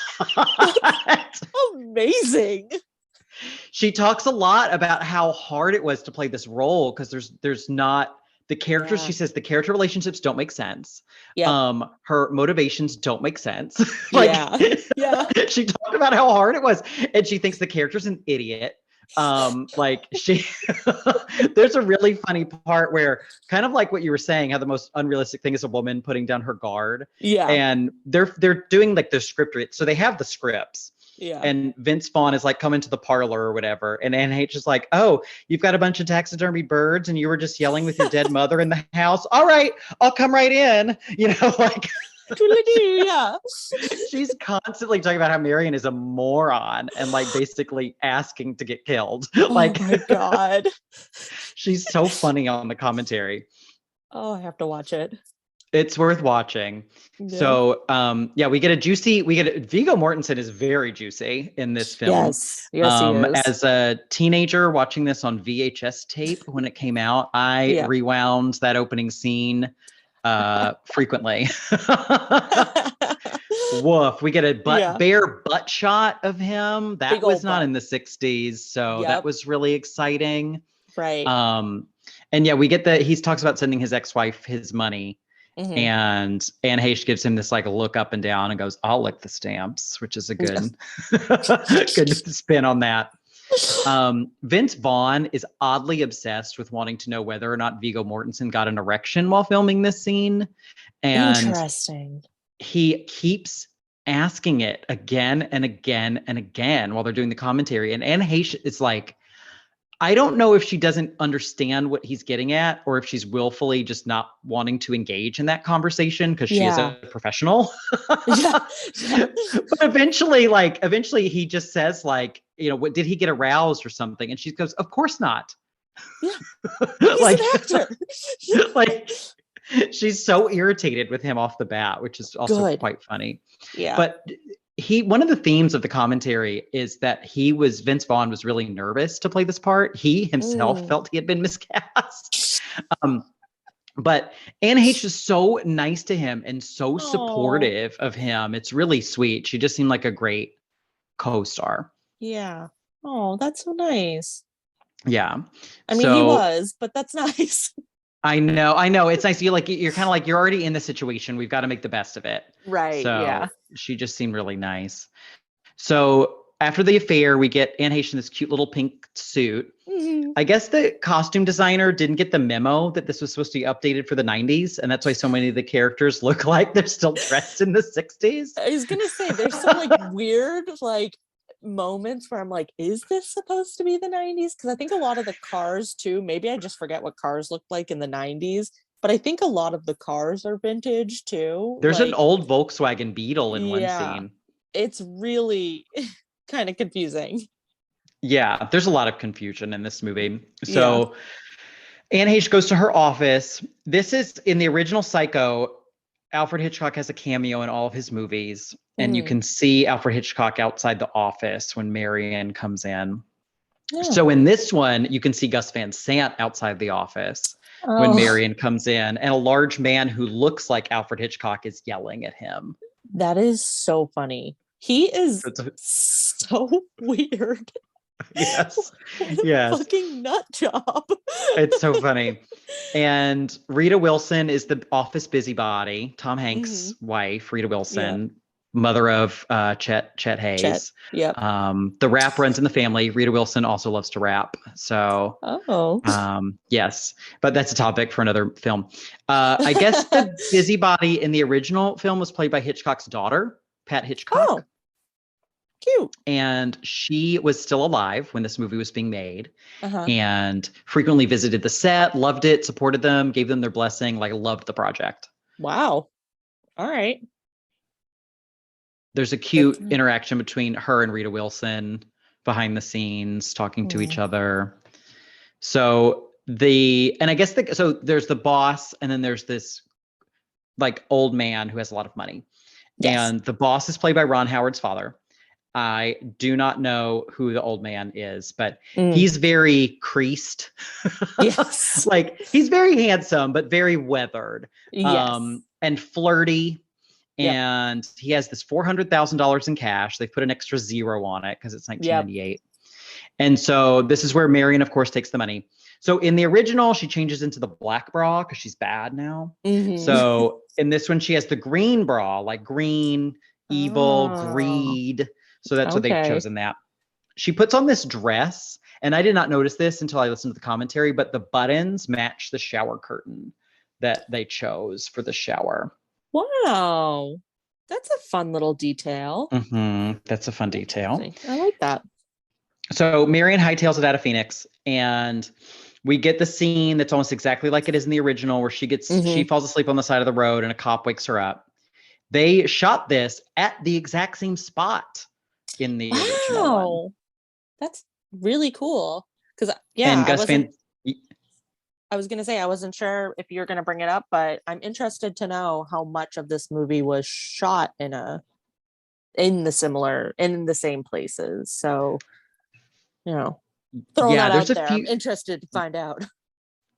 Amazing. She talks a lot about how hard it was to play this role because there's not the characters. She says the character relationships don't make sense. Her motivations don't make sense. She talked about how hard it was, and she thinks the character's an idiot. There's a really funny part where, kind of like what you were saying, how the most unrealistic thing is a woman putting down her guard. And they're doing like the script. So they have the scripts. And Vince Vaughn is like coming to the parlor or whatever. And Anne Heche is like, oh, you've got a bunch of taxidermy birds and you were just yelling with your dead mother in the house. All right, I'll come right in. Like she's constantly talking about how Marion is a moron and like basically asking to get killed. Like, oh my God. She's so funny on the commentary. Oh, I have to watch it. It's worth watching. So, we get Viggo Mortensen is very juicy in this film. Yes, he is. As a teenager watching this on VHS tape when it came out, I rewound that opening scene frequently. Woof. We get a bare butt shot of him. That was not in the 60s. So that was really exciting. Right. And we get he talks about sending his ex-wife his money. Mm-hmm. And Anne Heche gives him this like look up and down and goes, "I'll lick the stamps," which is a good, good spin on that. Vince Vaughn is oddly obsessed with wanting to know whether or not Viggo Mortensen got an erection while filming this scene. And interesting. He keeps asking it again and again and again while they're doing the commentary. And Anne Heche is like, I don't know if she doesn't understand what he's getting at or if she's willfully just not wanting to engage in that conversation because she is a professional. But eventually he just says like, what did he get aroused or something? And she goes, "Of course not." Yeah. He's an actor. Like she's so irritated with him off the bat, which is also quite funny. Yeah. But one of the themes of the commentary is that Vince Vaughn was really nervous to play this part. He himself felt he had been miscast. But Anne Heche is so nice to him and so supportive of him. It's really sweet. She just seemed like a great co-star. Yeah. Oh, that's so nice. Yeah. I mean, he was, but that's nice. I know. It's nice. You're kind of like, you're already in the situation. We've got to make the best of it. Right. So she just seemed really nice. So after the affair, we get Anne Heche in this cute little pink suit. Mm-hmm. I guess the costume designer didn't get the memo that this was supposed to be updated for the 90s. And that's why so many of the characters look like they're still dressed in the 60s. I was going to say, there's some weird, moments where I'm like, is this supposed to be the 90s? Because I think a lot of the cars too, maybe I just forget what cars looked like in the 90s, but I think a lot of the cars are vintage too. There's an old Volkswagen Beetle in one scene. It's really kind of confusing. Yeah, there's a lot of confusion in this movie. So Anne Heche goes to her office. This is in the original Psycho. Alfred Hitchcock has a cameo in all of his movies. And you can see Alfred Hitchcock outside the office when Marion comes in. Yeah. So in this one, you can see Gus Van Sant outside the office when Marion comes in. And a large man who looks like Alfred Hitchcock is yelling at him. That is so funny. He is so weird. Yes. Yes. Fucking nut job. It's so funny. And Rita Wilson is the office busybody, Tom Hanks' wife, Rita Wilson. Yeah. Mother of Chet Hayes. Chet. Yep. The rap runs in the family. Rita Wilson also loves to rap. So, yes, but that's a topic for another film. I guess the busybody in the original film was played by Hitchcock's daughter, Pat Hitchcock. Oh, cute. And she was still alive when this movie was being made and frequently visited the set, loved it, supported them, gave them their blessing, loved the project. Wow. All right. There's a cute interaction between her and Rita Wilson behind the scenes, talking to each other. So so there's the boss, and then there's this old man who has a lot of money. Yes. And the boss is played by Ron Howard's father. I do not know who the old man is, but he's very creased. Yes. He's very handsome, but very weathered. Yes. And flirty. And he has this $400,000 in cash. They put an extra zero on it because it's 1998. Yep. And so this is where Marion, of course, takes the money. So in the original, she changes into the black bra because she's bad now. Mm-hmm. So in this one, she has the green bra, green, evil, greed. So that's what they've chosen that. She puts on this dress, and I did not notice this until I listened to the commentary, but the buttons match the shower curtain that they chose for the shower. Wow. That's a fun little detail. Mm-hmm. That's a fun detail. I like that. So Marion hightails it out of Phoenix, and we get the scene that's almost exactly like it is in the original, where she falls asleep on the side of the road and a cop wakes her up. They shot this at the exact same spot in the original one. That's really cool. Because and I was gonna say I wasn't sure if you're gonna bring it up, but I'm interested to know how much of this movie was shot in the same places. So, throwing Yeah, that there's out a there. I'm few. interested to find out.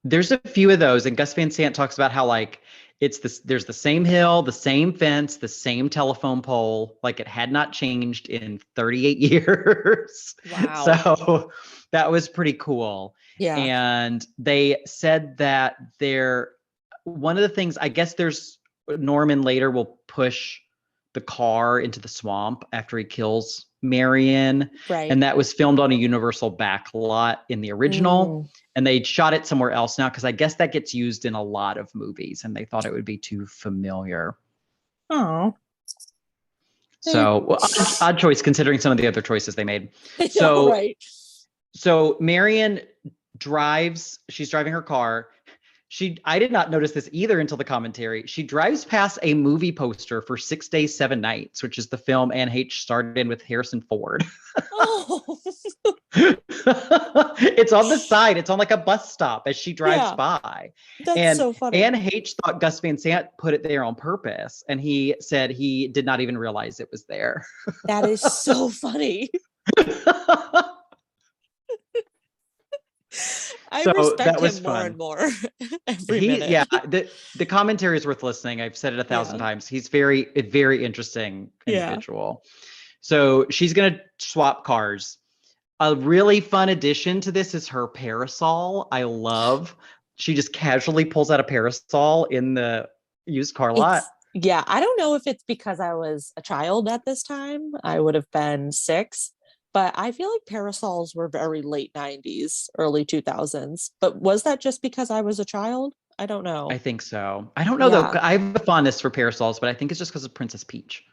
There's a few of those, and Gus Van Sant talks about how like it's this. There's the same hill, the same fence, the same telephone pole. Like it had not changed in 38 years. Wow. So that was pretty cool. Yeah. And they said that one of the things, I guess there's Norman later will push the car into the swamp after he kills Marion. Right. And that was filmed on a Universal back lot in the original. And they shot it somewhere else now because I guess that gets used in a lot of movies and they thought it would be too familiar. Oh. So odd choice considering some of the other choices they made. So, right. So Marion she's driving her car. I did not notice this either until the commentary. She drives past a movie poster for 6 Days, 7 Nights, which is the film Anne Heche starred in with Harrison Ford. Oh. It's on the side. It's on like a bus stop as she drives by. That's so funny. Anne Heche thought Gus Van Sant put it there on purpose. And he said he did not even realize it was there. That is so funny. I respect him more and more every minute. Yeah, the commentary is worth listening. I've said it 1,000 times. He's a very interesting individual. So she's going to swap cars. A really fun addition to this is her parasol. I love. She just casually pulls out a parasol in the used car lot. I don't know if it's because I was a child at this time. I would have been 6. But I feel like parasols were very late 90s, early 2000s. But was that just because I was a child? I don't know. I think so. I don't know though. I have a fondness for parasols, but I think it's just because of Princess Peach.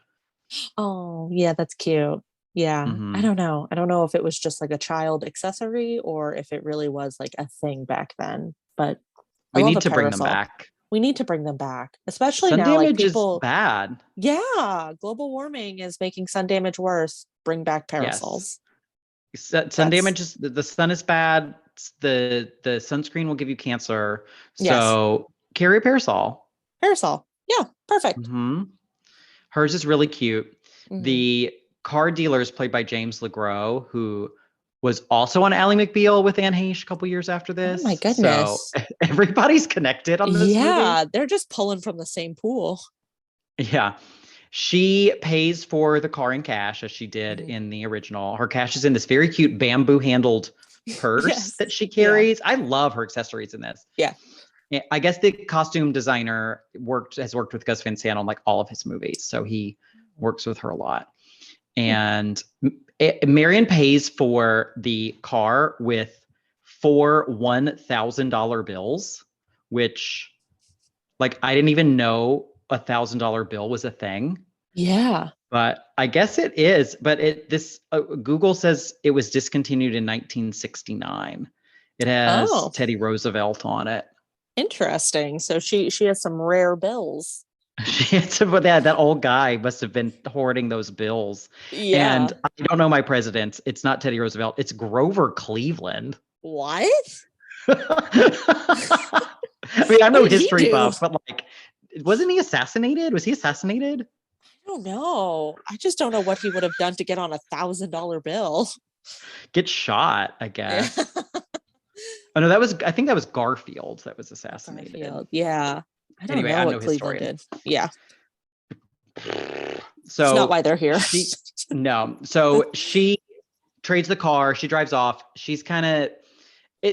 Oh, yeah, that's cute. Yeah. Mm-hmm. I don't know. I don't know if it was just like a child accessory or if it really was like a thing back then. But we need to bring them back. We need to bring them back, especially sun now. Damage like people, is bad. Yeah, global warming is making sun damage worse. Bring back parasols. Yes. Sun damage is the sun is bad. The sunscreen will give you cancer. So carry a parasol. Yeah, perfect. Mm-hmm. Hers is really cute. Mm-hmm. The car dealer is played by James LeGros, who was also on Ally McBeal with Anne Heche a couple years after this. Oh my goodness. So everybody's connected on this movie. Yeah, they're just pulling from the same pool. Yeah. She pays for the car in cash as she did in the original. Her cash is in this very cute bamboo handled purse that she carries. I love her accessories in this. Yeah. I guess the costume designer has worked with Gus Van Sant on like all of his movies. So he works with her a lot. And Marion pays for the car with 4 $1,000 bills, which like I didn't even know $1,000 bill was a thing. Yeah. But I guess it is. But Google says it was discontinued in 1969. It has Teddy Roosevelt on it. Interesting. So she has some rare bills. That old guy must have been hoarding those bills. Yeah. And I don't know my presidents. It's not Teddy Roosevelt. It's Grover Cleveland. What? I mean, I'm no history buff, but like, wasn't he assassinated? Was he assassinated? I don't know. I just don't know what he would have done to get on $1,000 bill. Get shot, I guess. Oh no, I think that was Garfield that was assassinated. Garfield. Yeah. I don't anyway, know I'm what no Cleveland historian. did. Yeah. So it's not why they're here. No. So she trades the car. She drives off. She's kind of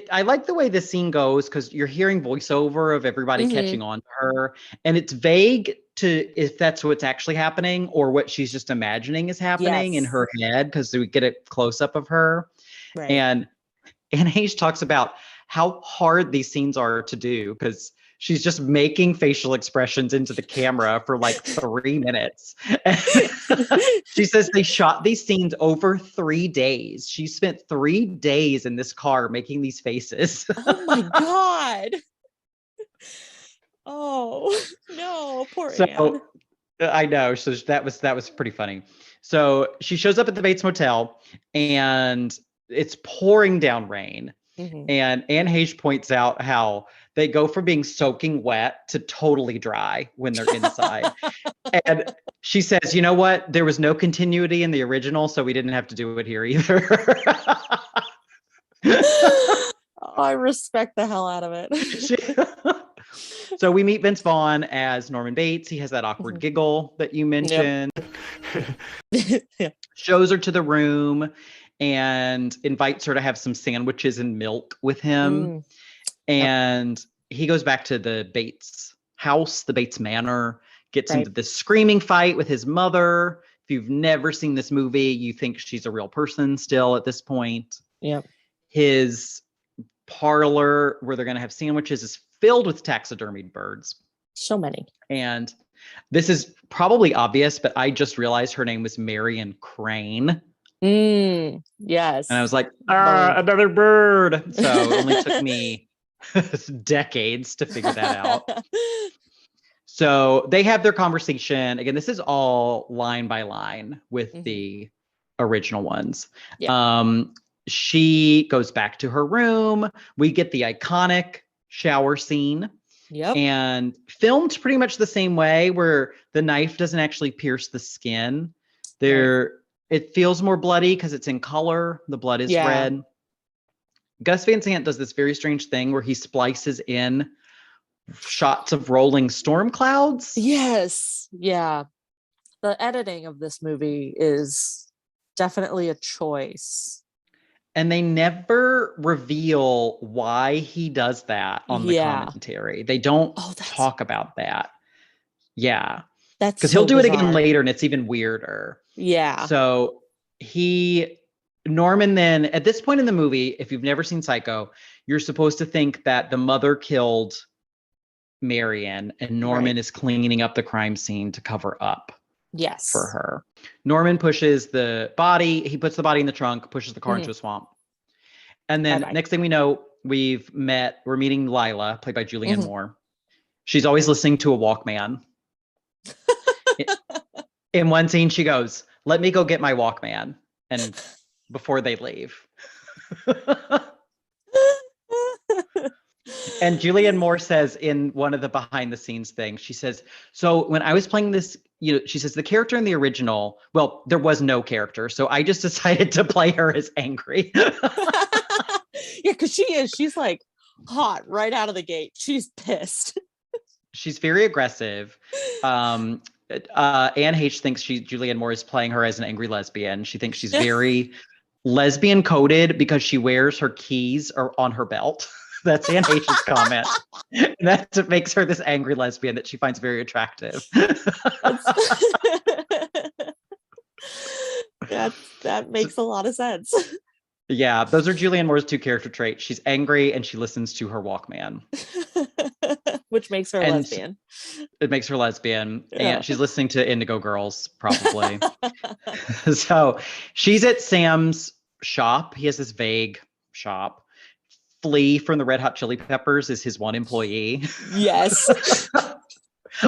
I like the way this scene goes because you're hearing voiceover of everybody catching on to her. And it's vague to if that's what's actually happening or what she's just imagining is happening in her head because we get a close-up of her. Right. And Anne Heche talks about how hard these scenes are to do because she's just making facial expressions into the camera for like 3 minutes. She says they shot these scenes over 3 days. She spent 3 days in this car making these faces. Oh my God. Oh no, poor Anne. I know. So that was pretty funny. So she shows up at the Bates Motel and it's pouring down rain. And Anne Heche points out how they go from being soaking wet to totally dry when they're inside. And she says, you know what? There was no continuity in the original, so we didn't have to do it here either. I respect the hell out of it. So we meet Vince Vaughn as Norman Bates. He has that awkward giggle that you mentioned. Yep. Shows her to the room and invites her to have some sandwiches and milk with him. And he goes back to the Bates house, the Bates Manor, gets into this screaming fight with his mother. If you've never seen this movie, you think she's a real person still at this point. Yep. His parlor where they're going to have sandwiches is filled with taxidermied birds. So many. And this is probably obvious, but I just realized her name was Marion Crane. Yes. And I was like, another bird. So it only took me decades to figure that out. So they have their conversation. Again, this is all line by line with the original ones. Yep. She goes back to her room. We get the iconic shower scene. Yep. And filmed pretty much the same way, where the knife doesn't actually pierce the skin. It feels more bloody because it's in color. The blood is red. Gus Van Sant does this very strange thing where he splices in shots of rolling storm clouds. Yes. Yeah. The editing of this movie is definitely a choice. And they never reveal why he does that on the commentary. They don't talk about that. Yeah. That's because he'll do it again later and it's even weirder. Yeah. So Norman then, at this point in the movie, if you've never seen Psycho, you're supposed to think that the mother killed Marion and Norman is cleaning up the crime scene to cover up. Yes. For her. Norman pushes the body. He puts the body in the trunk, pushes the car into a swamp. And then next thing we know, we're meeting Lila, played by Julianne Moore. She's always listening to a Walkman. In one scene, she goes, "Let me go get my Walkman." And before they leave. And Julianne Moore says in one of the behind the scenes things, she says, so when I was playing this, she says the character in the original, well, there was no character. So I just decided to play her as angry. Yeah, because she's like hot right out of the gate. She's pissed. She's very aggressive. Anne Heche thinks Julianne Moore is playing her as an angry lesbian. She thinks she's very lesbian coded because she wears her keys on her belt. That's Anne Heche's comment. And that's what makes her this angry lesbian that she finds very attractive. That makes a lot of sense. Yeah, those are Julianne Moore's two character traits. She's angry and she listens to her Walkman. Which makes her a lesbian. It makes her lesbian. Yeah. And she's listening to Indigo Girls, probably. So she's at Sam's shop. He has this vague shop. Flea from the Red Hot Chili Peppers is his one employee. Yes.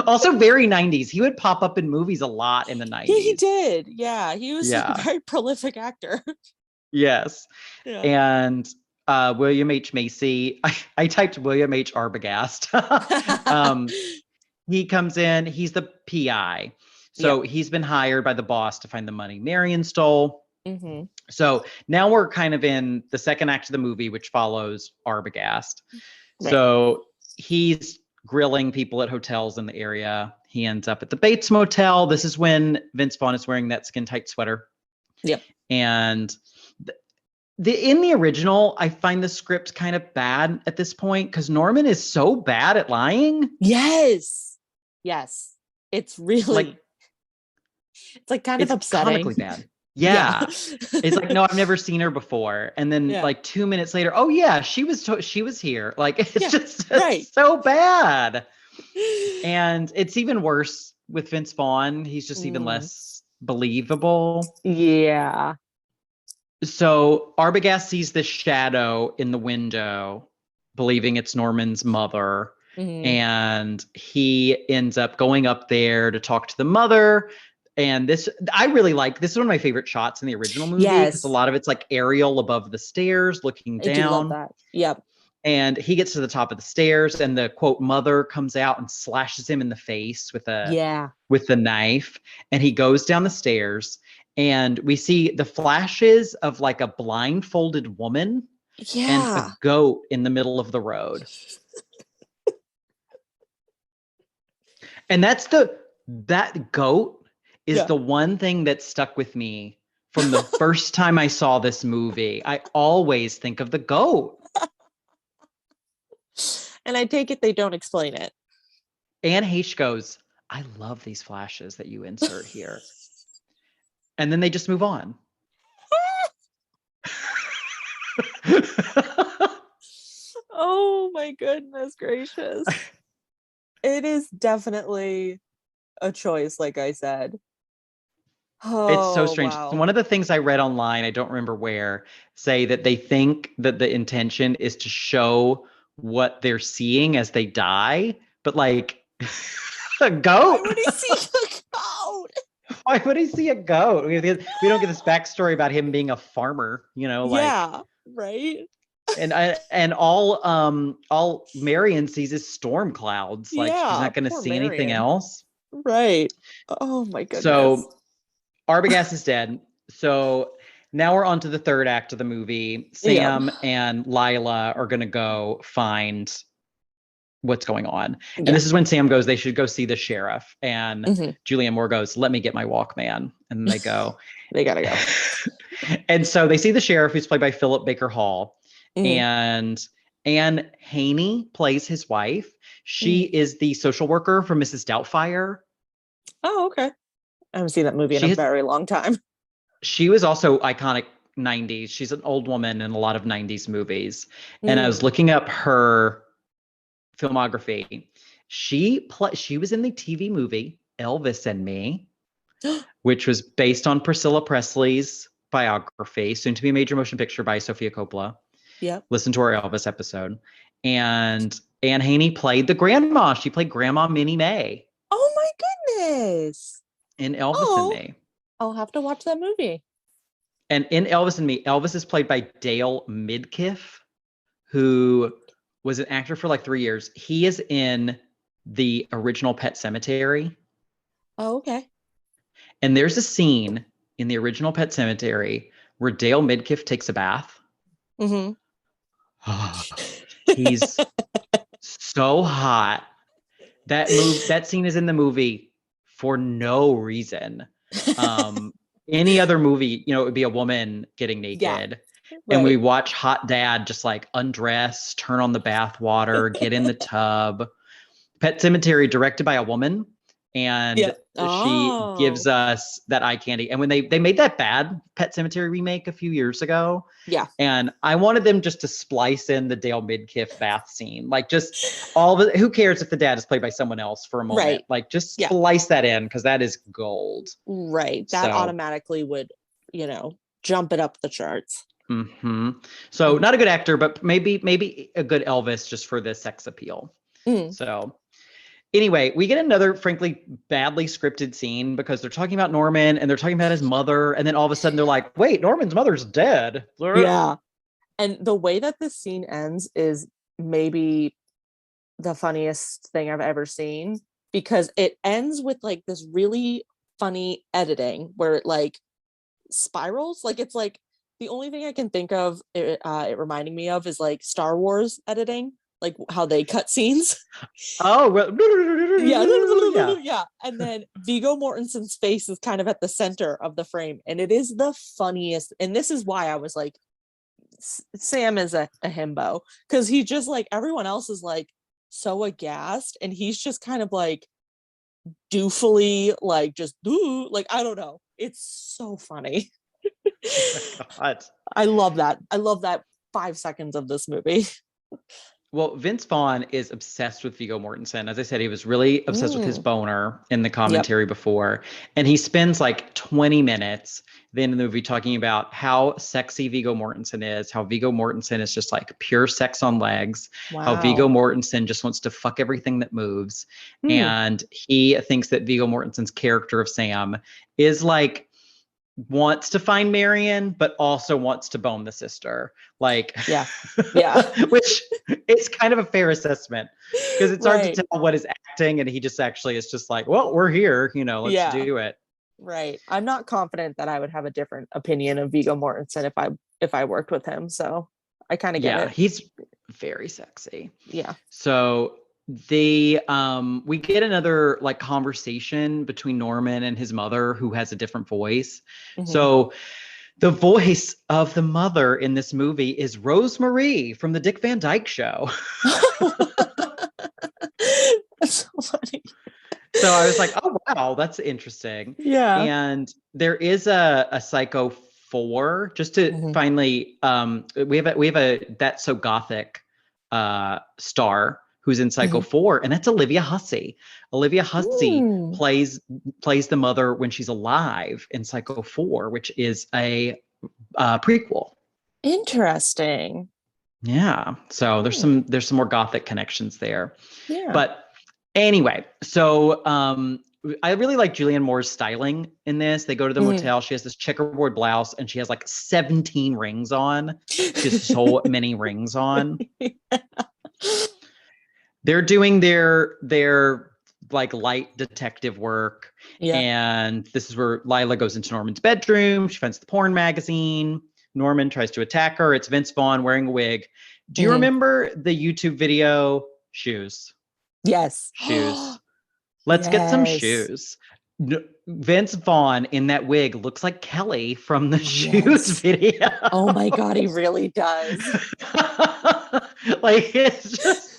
Also very 90s. He would pop up in movies a lot in the 90s. He did. Yeah. He was a very prolific actor. Yes. Yeah. And William H. Macy. I typed William H. Arbogast. He comes in. He's the PI. So he's been hired by the boss to find the money Marion stole. Mm-hmm. So now we're kind of in the second act of the movie, which follows Arbogast. Right. So he's grilling people at hotels in the area. He ends up at the Bates Motel. This is when Vince Vaughn is wearing that skin tight sweater. Yep. And in the original, I find the script kind of bad at this point because Norman is so bad at lying. Yes. It's really it's like kind of upsetting. Comically bad. Yeah. It's like, no, I've never seen her before. And then like 2 minutes later, oh yeah, she was here. Like it's just so bad. And it's even worse with Vince Vaughn. He's just even less believable. Yeah. So Arbogast sees this shadow in the window, believing it's Norman's mother. Mm-hmm. And he ends up going up there to talk to the mother. And this, I really like, this is one of my favorite shots in the original movie because a lot of it's like aerial above the stairs looking down. I do love that. Yep. And he gets to the top of the stairs and the quote mother comes out and slashes him in the face with the knife. And he goes down the stairs and we see the flashes of like a blindfolded woman and a goat in the middle of the road. And that goat is the one thing that stuck with me from the first time I saw this movie. I always think of the goat. And I take it they don't explain it. Anne Heche goes, I love these flashes that you insert here. And then they just move on. Oh my goodness gracious. It is definitely a choice, like I said. It's so strange. Wow. One of the things I read online, I don't remember where, say that they think that the intention is to show what they're seeing as they die, but like a goat. Why would he see a goat? Why would he see a goat? We don't get this backstory about him being a farmer, like right. And all Marion sees is storm clouds. Like she's not going to see Marion. anything else. Right. Oh my goodness. So Arbogast is dead. So now we're on to the third act of the movie. Sam and Lila are going to go find what's going on. And this is when Sam goes, they should go see the sheriff. And Julianne Moore goes, let me get my Walkman. And they go. They got to go. And so they see the sheriff, who's played by Philip Baker Hall. And Anne Heche plays his wife. She is the social worker for Mrs. Doubtfire. Oh, okay. I haven't seen that movie in a very long time. She was also iconic 90s. She's an old woman in a lot of 90s movies. And I was looking up her filmography. She was in the TV movie Elvis and Me, which was based on Priscilla Presley's biography, soon to be a major motion picture by Sofia Coppola. Yeah. Listen to our Elvis episode. And Anne Heche played the grandma. She played Grandma Minnie Mae. Oh my goodness. In Elvis and Me. I'll have to watch that movie. And in Elvis and Me, Elvis is played by Dale Midkiff, who was an actor for like 3 years. He is in the original Pet Sematary. Oh, okay. And there's a scene in the original Pet Sematary where Dale Midkiff takes a bath. He's so hot. That scene is in the movie for no reason. Any other movie, it would be a woman getting naked. Yeah, right. And we watch hot dad just like undress, turn on the bath water, get in the tub. Pet Sematary, directed by a woman. And she gives us that eye candy. And when they made that bad Pet Sematary remake a few years ago. Yeah. And I wanted them just to splice in the Dale Midkiff bath scene. Like just who cares if the dad is played by someone else for a moment? Right. Like just splice that in because that is gold. Right. That automatically would, jump it up the charts. So not a good actor, but maybe a good Elvis just for the sex appeal. So anyway, we get another, frankly, badly scripted scene because they're talking about Norman and they're talking about his mother. And then all of a sudden they're like, wait, Norman's mother's dead. Yeah. And the way that this scene ends is maybe the funniest thing I've ever seen because it ends with like this really funny editing where it like spirals. Like it's like the only thing I can think of it reminding me of is like Star Wars editing. Like how they cut scenes. Oh, well, yeah. And then Viggo Mortensen's face is kind of at the center of the frame. And it is the funniest. And this is why I was like, Sam is a himbo. Because he just like, everyone else is like so aghast. And he's just kind of like doofily, like just, like, I don't know. It's so funny. Oh, I love that. I love that 5 seconds of this movie. Well, Vince Vaughn is obsessed with Viggo Mortensen. As I said, he was really obsessed with his boner in the commentary before. And he spends like 20 minutes at the end of the movie talking about how sexy Viggo Mortensen is, how Viggo Mortensen is just like pure sex on legs, how Viggo Mortensen just wants to fuck everything that moves. And he thinks that Viggo Mortensen's character of Sam is like, wants to find Marion, but also wants to bone the sister. Like, yeah, which it's kind of a fair assessment because it's hard to tell what is acting, and he just actually is just like, well, we're here, you know, let's do it. Right. I'm not confident that I would have a different opinion of Viggo Mortensen if I worked with him. So I kind of get it. He's very sexy. Yeah. So we get another like conversation between Norman and his mother, who has a different voice. So the voice of the mother in this movie is Rosemary from the Dick Van Dyke Show. That's so funny. So I was like, oh wow, that's interesting. Yeah. And there is a Psycho 4, just to finally we have a That's So Gothic star who's in Psycho 4, and that's Olivia Hussey. Olivia Hussey plays the mother when she's alive in Psycho 4, which is a prequel. Interesting. Yeah. So there's some more Gothic connections there. Yeah. But anyway, so I really like Julianne Moore's styling in this. They go to the motel. She has this checkerboard blouse, and she has like 17 rings on. She has so many rings on. They're doing their like light detective work. Yeah. And this is where Lila goes into Norman's bedroom. She finds the porn magazine. Norman tries to attack her. It's Vince Vaughn wearing a wig. Do you remember the YouTube video Shoes? Yes. Shoes. Let's get some shoes. Vince Vaughn in that wig looks like Kelly from the Shoes video. Oh my God, he really does. Like, it's just,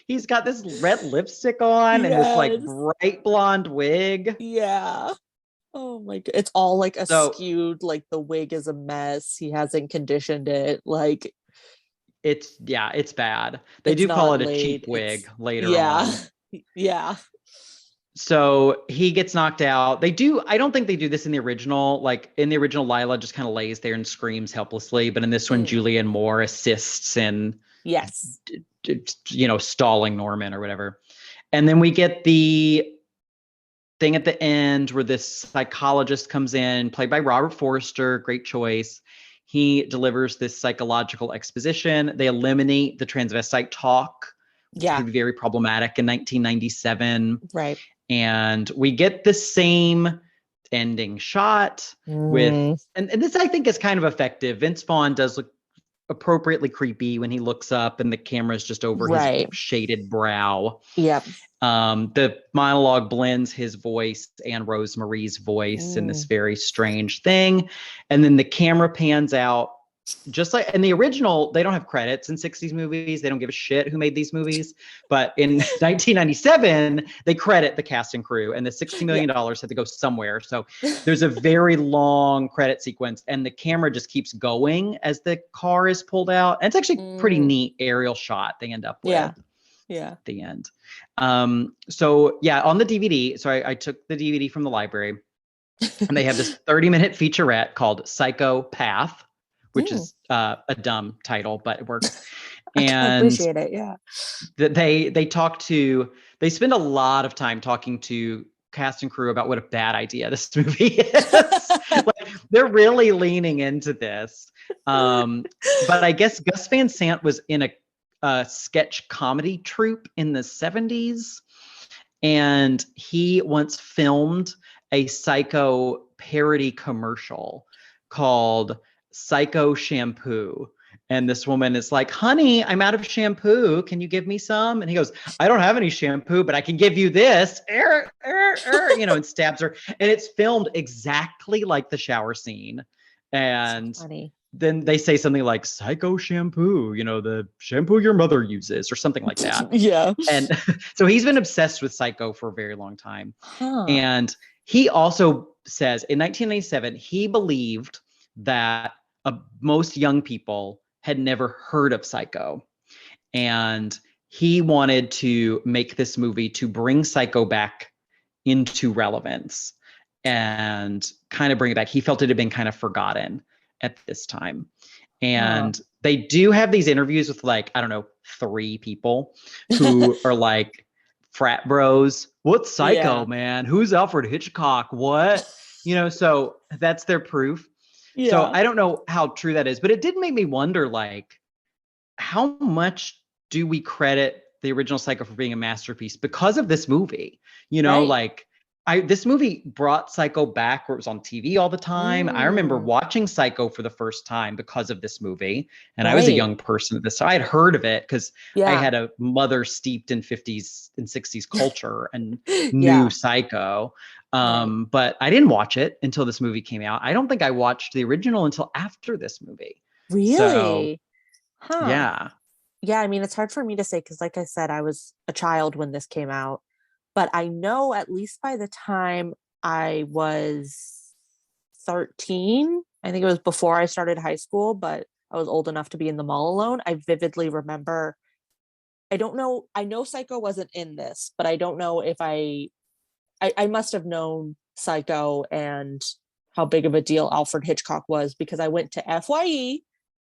he's got this red lipstick on and this like bright blonde wig. Yeah. Oh my God. It's all like skewed, like the wig is a mess. He hasn't conditioned it. Like, it's bad. They do call it a cheap wig later on. Yeah. So he gets knocked out. I don't think they do this in the original. Like in the original, Lila just kind of lays there and screams helplessly. But in this one, Julianne Moore assists in, stalling Norman or whatever. And then we get the thing at the end where this psychologist comes in, played by Robert Forster. Great choice. He delivers this psychological exposition. They eliminate the transvestite talk. Yeah. Very problematic in 1997. Right. And we get the same ending shot with, and this I think is kind of effective. Vince Vaughn does look appropriately creepy when he looks up and the camera's just over his shaded brow. Yep. The monologue blends his voice and Rosemary's voice in this very strange thing. And then the camera pans out. Just like in the original, they don't have credits in 60s movies. They don't give a shit who made these movies. But in 1997, they credit the cast and crew, and the $60 million had to go somewhere. So there's a very long credit sequence, and the camera just keeps going as the car is pulled out. And it's actually pretty neat aerial shot they end up with. At the end. So yeah, on the DVD. So I took the DVD from the library, and they have this 30-minute featurette called Psycho Path, which is a dumb title, but it works. And I appreciate it. Yeah. They spend a lot of time talking to cast and crew about what a bad idea this movie is. Like, they're really leaning into this. But I guess Gus Van Sant was in a sketch comedy troupe in the 70s. And he once filmed a Psycho parody commercial called Psycho Shampoo. And this woman is like, honey, I'm out of shampoo. Can you give me some? And he goes, I don't have any shampoo, but I can give you this. And stabs her. And it's filmed exactly like the shower scene. And then they say something like Psycho Shampoo, the shampoo your mother uses or something like that. Yeah. And so he's been obsessed with Psycho for a very long time. And he also says in 1997, he believed that most young people had never heard of Psycho. and he wanted to make this movie to bring Psycho back into relevance and kind of bring it back. He felt it had been kind of forgotten at this time. And they do have these interviews with like, I don't know, 3 people who are like frat bros. What's Psycho, man? Who's Alfred Hitchcock? What? So that's their proof. Yeah. So I don't know how true that is, but it did make me wonder, like, how much do we credit the original Psycho for being a masterpiece because of this movie? Like this movie brought Psycho back where it was on TV all the time. I remember watching Psycho for the first time because of this movie. And I was a young person at this time. I had heard of it because I had a mother steeped in 50s and 60s culture and knew Psycho. But I didn't watch it until this movie came out. I don't think I watched the original until after this movie. Really? So, yeah. Yeah, I mean, it's hard for me to say because, like I said, I was a child when this came out. But I know at least by the time I was 13, I think it was before I started high school, but I was old enough to be in the mall alone. I vividly remember, I don't know, I know Psycho wasn't in this, but I don't know if I must have known Psycho and how big of a deal Alfred Hitchcock was because I went to FYE,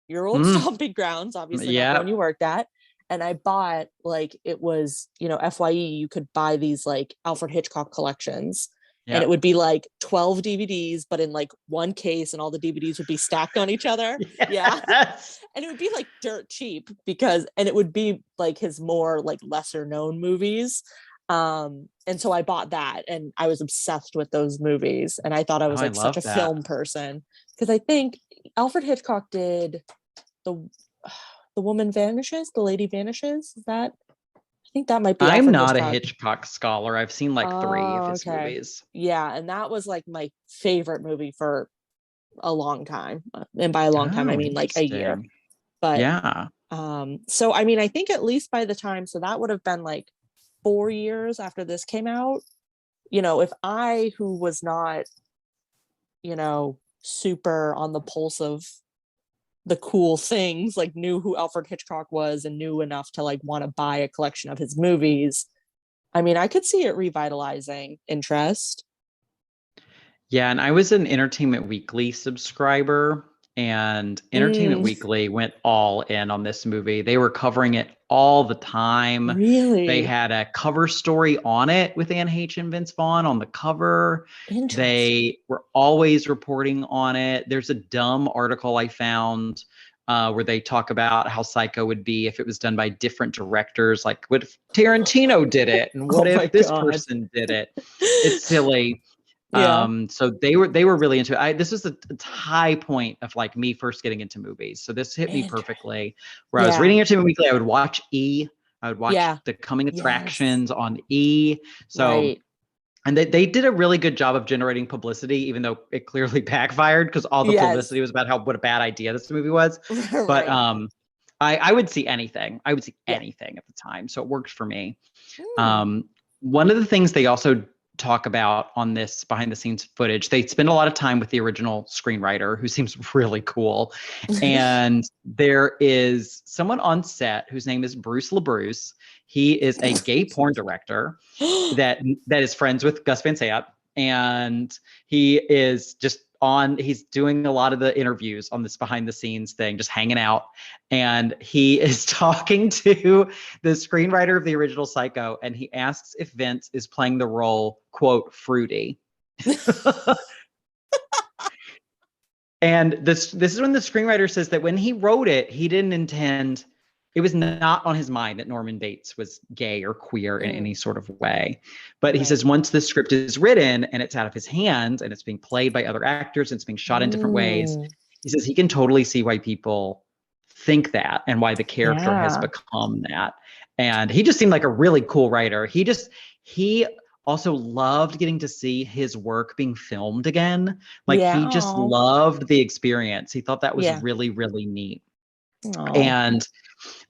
your old stomping grounds, obviously not the one you worked at. And I bought, like, it was, FYE, you could buy these like Alfred Hitchcock collections. And it would be like 12 DVDs, but in like one case, and all the DVDs would be stacked on each other. Yes. Yeah. And it would be like dirt cheap and it would be like his more like lesser known movies. And so I bought that and I was obsessed with those movies. And I thought I was like such a film person. Because I think Alfred Hitchcock did The Woman Vanishes, The Lady Vanishes. Is that? I think that might be. I'm Alfred not Hitchcock. a Hitchcock scholar. I've seen like 3 of his movies. Yeah, and that was like my favorite movie for a long time. And by a long time, I mean like a year. But yeah. So I mean, I think at least by the time, so that would have been like 4 years after this came out. If I, who was not, super on the pulse of the cool things, like knew who Alfred Hitchcock was and knew enough to like want to buy a collection of his movies. I mean, I could see it revitalizing interest. Yeah, and I was an Entertainment Weekly subscriber, and Entertainment Weekly went all in on this movie. They were covering it all the time. Really? They had a cover story on it with Anne Heche and Vince Vaughn on the cover. They were always reporting on it. There's a dumb article I found where they talk about how Psycho would be if it was done by different directors. Like, what if Tarantino did it? And what if this person did it? It's silly. So they were really into it. This was a high point of like me first getting into movies. So this hit me perfectly. Where I was reading Entertainment Weekly, I would watch E. I would watch the coming attractions on E. So and they did a really good job of generating publicity, even though it clearly backfired because all the publicity was about what a bad idea this movie was. But I would see anything. I would see anything at the time. So it worked for me. One of the things they also talk about on this behind the scenes footage, they spend a lot of time with the original screenwriter who seems really cool. And there is someone on set whose name is Bruce LaBruce. He is a gay porn director that is friends with Gus Van Sant. And he is just he's doing a lot of the interviews on this behind the scenes thing, just hanging out. And he is talking to the screenwriter of the original Psycho. And he asks if Vince is playing the role, quote, fruity. And this is when the screenwriter says that when he wrote it, he didn't intend, it was not on his mind that Norman Bates was gay or queer in any sort of way. But he says once the script is written and it's out of his hands and it's being played by other actors and it's being shot in different ways, he says he can totally see why people think that and why the character has become that. And he just seemed like a really cool writer. He also loved getting to see his work being filmed again. Like he just loved the experience. He thought that was really, really neat. And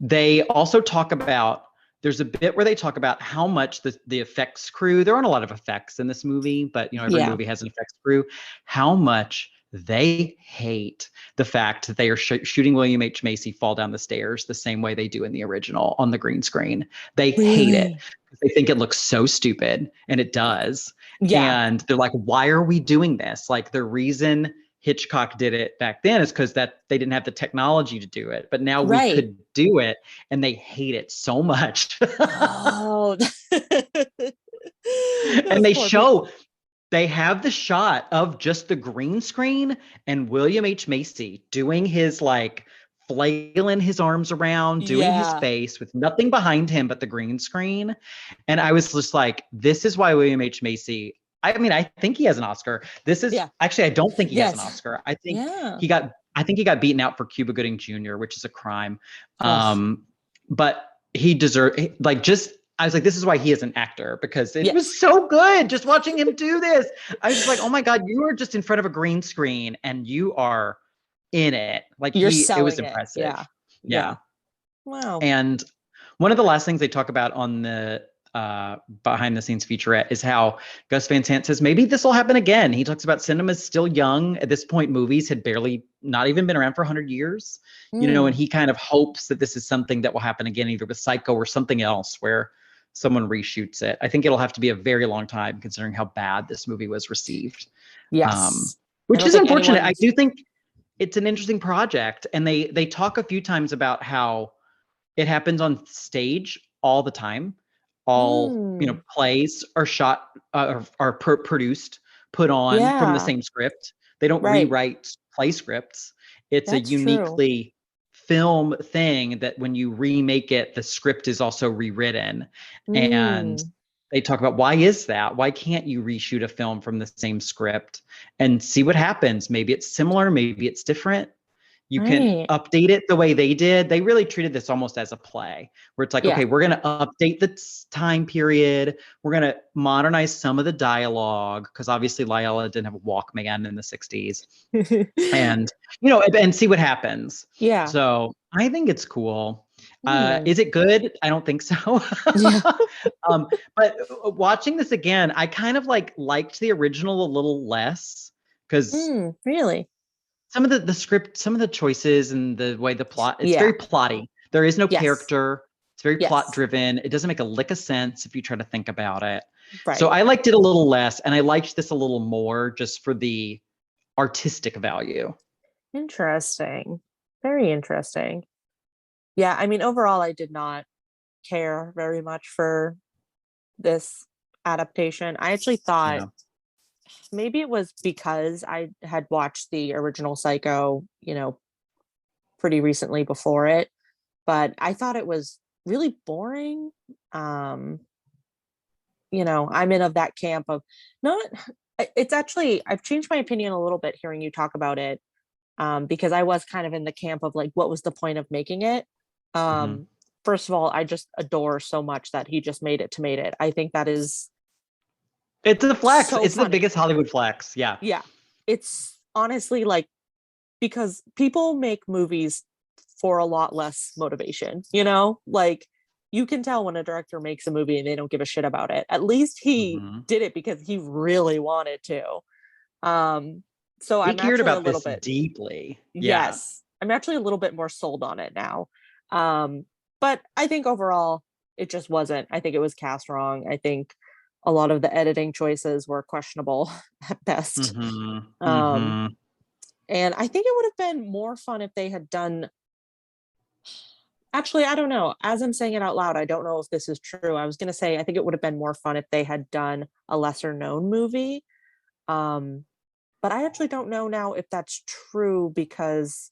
they also talk about, there's a bit where they talk about how much the effects crew, there aren't a lot of effects in this movie, but every movie has an effects crew, how much they hate the fact that they are shooting William H. Macy fall down the stairs the same way they do in the original on the green screen. They hate it. They think it looks so stupid, and it does. Yeah. And they're like, why are we doing this? Like, the reason Hitchcock did it back then is because that they didn't have the technology to do it, but now we could do it, and they hate it so much. Oh. And they have the shot of just the green screen and William H. Macy doing his, like, flailing his arms around, doing his face with nothing behind him but the green screen. And I was just like, this is why William H. Macy, I mean, I think he has an Oscar. This is actually, I don't think he has an Oscar. I think he got beaten out for Cuba Gooding Jr., which is a crime. But he deserved, like, just, I was like, this is why he is an actor, because it was so good just watching him do this. I was just like, oh my God, you are just in front of a green screen and you are in it. Like, it was impressive. Yeah. Wow. And one of the last things they talk about on the behind the scenes featurette is how Gus Van Sant says, maybe this will happen again. He talks about cinema's still young. At this point, movies had barely not even been around for 100 years, you know, and he kind of hopes that this is something that will happen again, either with Psycho or something else where someone reshoots it. I think it'll have to be a very long time considering how bad this movie was received. Yes. Which is unfortunate. I do think it's an interesting project. And they talk a few times about how it happens on stage all the time. All, you know, plays are shot, are produced, put on from the same script. They don't rewrite play scripts. It's a uniquely film thing that when you remake it, the script is also rewritten. And they talk about, why is that? Why can't you reshoot a film from the same script and see what happens? Maybe it's similar, maybe it's different. You can update it the way they did. They really treated this almost as a play where it's like, okay, we're going to update the time period. We're going to modernize some of the dialogue, because obviously Lila didn't have a Walkman in the 60s. And, you know, and see what happens. Yeah. So I think it's cool. Is it good? I don't think so. But watching this again, I kind of liked the original a little less, because really, some of the script, some of the choices and the way the plot, it's very plotty. There is no character. It's very plot driven. It doesn't make a lick of sense if you try to think about it. Right. So I liked it a little less, and I liked this a little more just for the artistic value. Interesting. Very interesting. Yeah, I mean, overall, I did not care very much for this adaptation. I actually thought maybe it was because I had watched the original Psycho, you know, pretty recently before it, but I thought it was really boring. You know, I'm in of that camp of it's actually, I've changed my opinion a little bit hearing you talk about it, because I was kind of in the camp of like, what was the point of making it? First of all, I just adore so much that he just made it. I think that is, it's a flex. So it's funny. The biggest Hollywood flex. Yeah. Yeah. It's honestly like, because people make movies for a lot less motivation, you know, like you can tell when a director makes a movie and they don't give a shit about it. At least he did it because he really wanted to. So he I'm cared actually about a little this bit deeply. Yes. I'm actually a little bit more sold on it now. But I think overall it just wasn't. I think it was cast wrong. I think a lot of the editing choices were questionable at best. And I think it would have been more fun if they had done. Actually, I don't know. As I'm saying it out loud, I don't know if this is true. I was going to say, I think it would have been more fun if they had done a lesser known movie. But I actually don't know now if that's true, because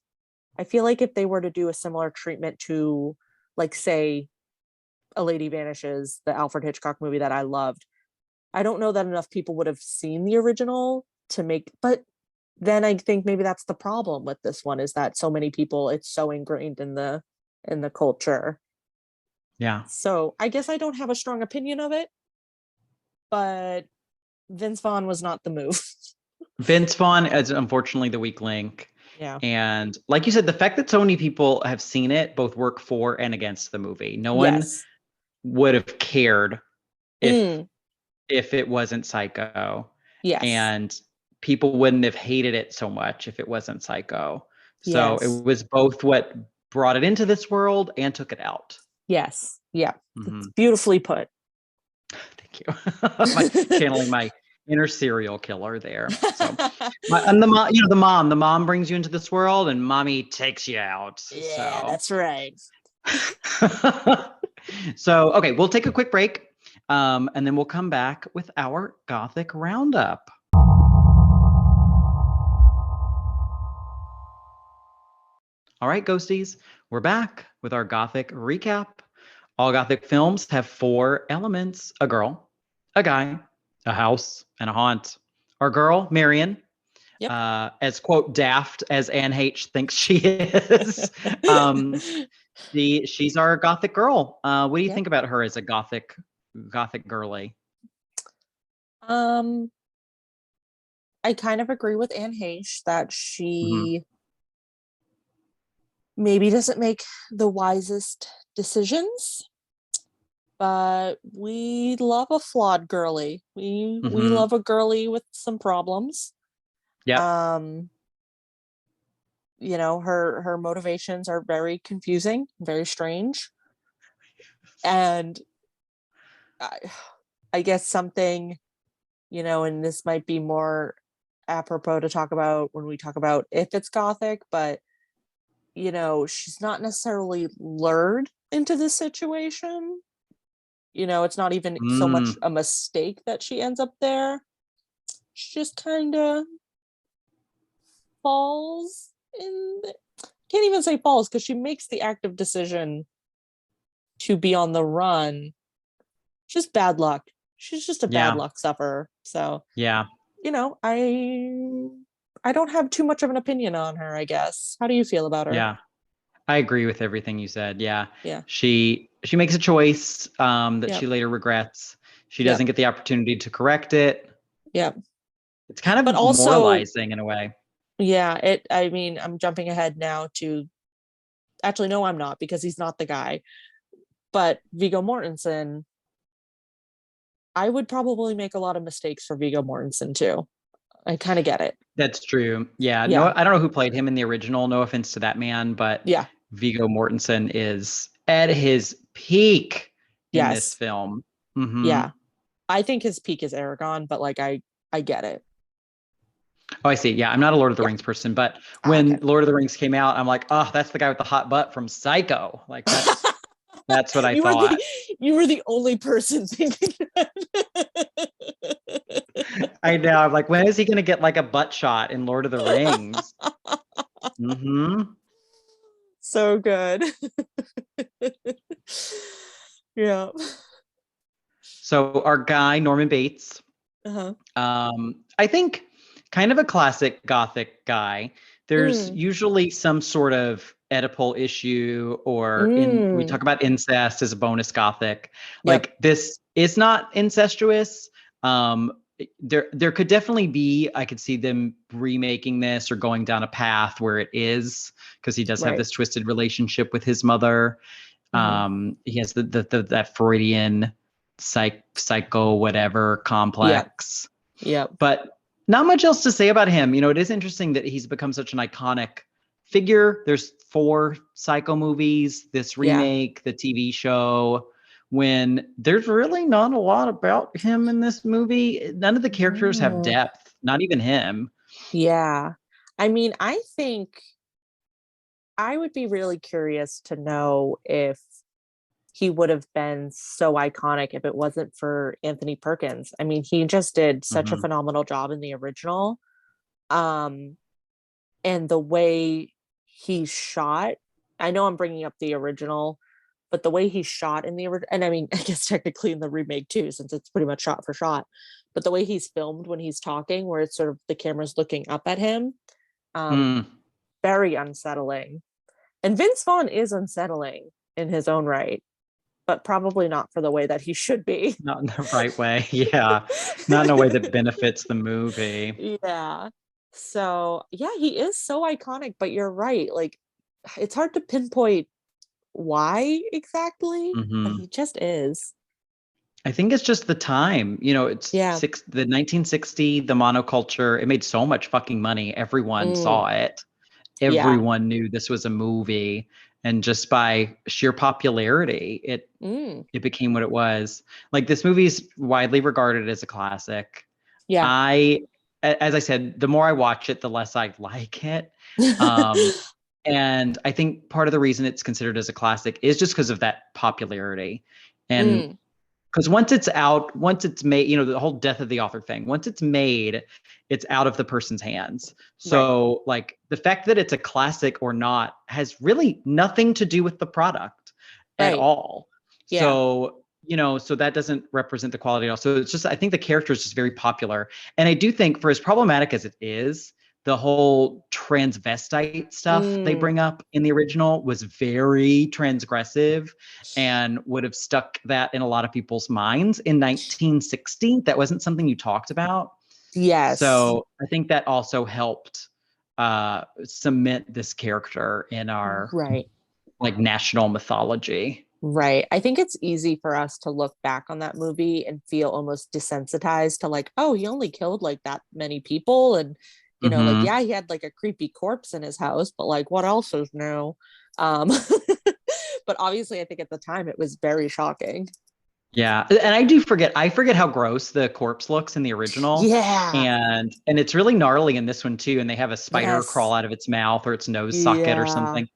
I feel like if they were to do a similar treatment to, like, say, A Lady Vanishes, the Alfred Hitchcock movie that I loved, I don't know that enough people would have seen the original to make, but then I think maybe that's the problem with this one, is that so many people, it's so ingrained in the culture. Yeah. So I guess I don't have a strong opinion of it, but Vince Vaughn was not the move. Vince Vaughn is unfortunately the weak link. Yeah. And like you said, the fact that so many people have seen it both work for and against the movie. No one would have cared if it wasn't Psycho. Yes. And people wouldn't have hated it so much if it wasn't Psycho. So Yes. it was both what brought it into this world and took it out. Yes. Yeah. Mhm. It's beautifully put. Thank you. Channeling my inner serial killer there. So, and the mom brings you into this world, and mommy takes you out. Yeah, So. that's right. So, okay, we'll take a quick break, and then we'll come back with our Gothic roundup. All right, ghosties, we're back with our Gothic recap. All Gothic films have 4 elements: a girl, a guy, a house, and a haunt. Our girl, Marion, Yep. as quote daft as Anne Heche thinks she is, she's our Gothic girl. What do you think about her as a Gothic girly? I kind of agree with Anne Heche that she maybe doesn't make the wisest decisions, but we love a flawed girly. We love a girly with some problems. Yeah. You know, her motivations are very confusing, very strange. And I guess something, you know, and this might be more apropos to talk about when we talk about if it's Gothic, but you know, she's not necessarily lured into this situation. You know, it's not even so much a mistake that she ends up there. She just kind of falls in can't even say falls, because she makes the active decision to be on the run. Just bad luck. She's just a bad luck sufferer. So yeah, you know, I don't have too much of an opinion on her, I guess. How do you feel about her? Yeah, I agree with everything you said. Yeah. Yeah. She makes a choice that she later regrets. She doesn't get the opportunity to correct it. Yeah. It's kind of but also, moralizing in a way. Yeah, I mean, I'm jumping ahead now to actually no, I'm not, because he's not the guy. But Viggo Mortensen, I would probably make a lot of mistakes for Viggo Mortensen too. I kind of get it. That's true. Yeah. No, I don't know who played him in the original. No offense to that man, but Viggo Mortensen is at his peak in this film. Yeah. I think his peak is Aragon, but like I get it. Oh, I see. Yeah, I'm not a Lord of the Rings person, but when Lord of the Rings came out, I'm like, oh, that's the guy with the hot butt from Psycho. Like that's what I thought. You were the only person thinking that. I know. I'm like, when is he going to get like a butt shot in Lord of the Rings? So good. Yeah. So our guy, Norman Bates, I think kind of a classic Gothic guy. There's usually some sort of Oedipal issue, or we talk about incest as a bonus Gothic. Like this is not incestuous. There could definitely be, I could see them remaking this or going down a path where it is, because he does have this twisted relationship with his mother. He has that Freudian psycho whatever complex. But not much else to say about him. You know, it is interesting that he's become such an iconic figure. There's 4 Psycho movies, this remake, the TV show, when there's really not a lot about him in this movie. None of the characters have depth, not even him. Yeah. I mean, I think I would be really curious to know if he would have been so iconic if it wasn't for Anthony Perkins. I mean, he just did such a phenomenal job in the original. And the way he shot, I know I'm bringing up the original, but the way he shot in the original, and I mean, I guess technically in the remake too, since it's pretty much shot for shot, but the way he's filmed when he's talking, where it's sort of the camera's looking up at him, very unsettling. And Vince Vaughn is unsettling in his own right, but probably not for the way that he should be. Not in the right way. Yeah. Not in a way that benefits the movie. Yeah. So, yeah, he is so iconic, but you're right. Like, it's hard to pinpoint why exactly, but he just is. I think it's just the time. It's Yeah. the 1960, the monoculture. It made so much fucking money. Everyone saw it. Yeah. Everyone knew this was a movie, and just by sheer popularity, it became what it was. Like, this movie is widely regarded as a classic. Yeah. As I said, the more I watch it, the less I like it. And I think part of the reason it's considered as a classic is just because of that popularity. And because once it's out, once it's made, the whole death of the author thing, once it's made, it's out of the person's hands. So like, the fact that it's a classic or not has really nothing to do with the product at all. Yeah. So that doesn't represent the quality at all. So it's just, I think the character is just very popular. And I do think, for as problematic as it is, the whole transvestite stuff they bring up in the original was very transgressive and would have stuck that in a lot of people's minds in 1960. That wasn't something you talked about. Yes. So I think that also helped cement this character in our like national mythology. Right. I think it's easy for us to look back on that movie and feel almost desensitized to like, oh, he only killed like that many people. And, like, yeah, he had like a creepy corpse in his house, but like, what else is new? But obviously, I think at the time it was very shocking. Yeah. And I forget how gross the corpse looks in the original. Yeah. And it's really gnarly in this one too. And they have a spider crawl out of its mouth or its nose socket or something.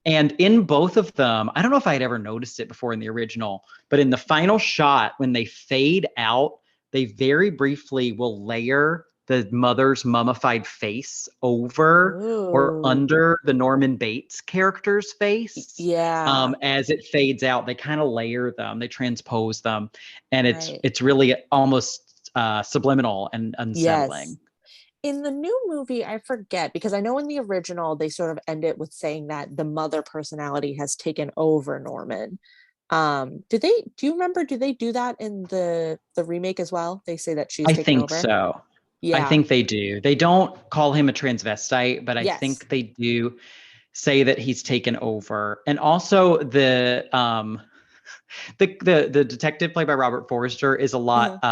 And in both of them, I don't know if I had ever noticed it before in the original, but in the final shot, when they fade out, they very briefly will layer the mother's mummified face over or under the Norman Bates character's face. Yeah. As it fades out, they kind of layer them, they transpose them, and it's really almost subliminal and unsettling. Yes. In the new movie, I forget, because I know in the original they sort of end it with saying that the mother personality has taken over Norman. Do you remember, do they do that in the remake as well? They say that she's taken over? I think so. Yeah. I think they do. They don't call him a transvestite, but I think they do say that he's taken over. And also the detective played by Robert Forster is a lot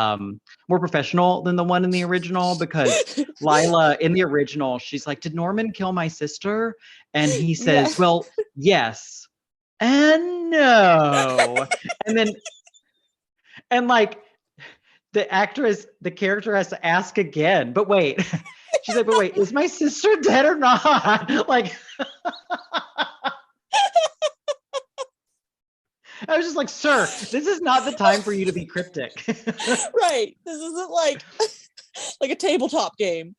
more professional than the one in the original, because Lila in the original, she's like, did Norman kill my sister? And he says, well, yes and no. and like, the character has to ask again, but wait. She's like, but wait, is my sister dead or not? Like, I was just like, sir, this is not the time for you to be cryptic. Right. This isn't like a tabletop game.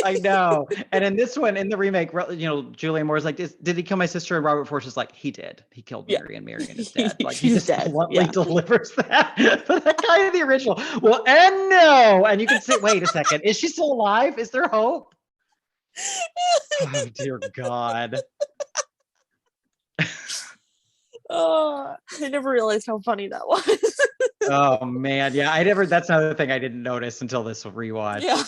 I know. And in this one, in the remake, Julianne Moore is like, did he kill my sister? And Robert Forster's like, he did. He killed Marion. Marion is dead. Like, he just dead. bluntly delivers that. But that guy in the original, well, and no. And you can say, wait a second, is she still alive? Is there hope? Oh, dear God. Oh, I never realized how funny that was. Oh man, yeah, that's another thing I didn't notice until this rewatch. Yeah.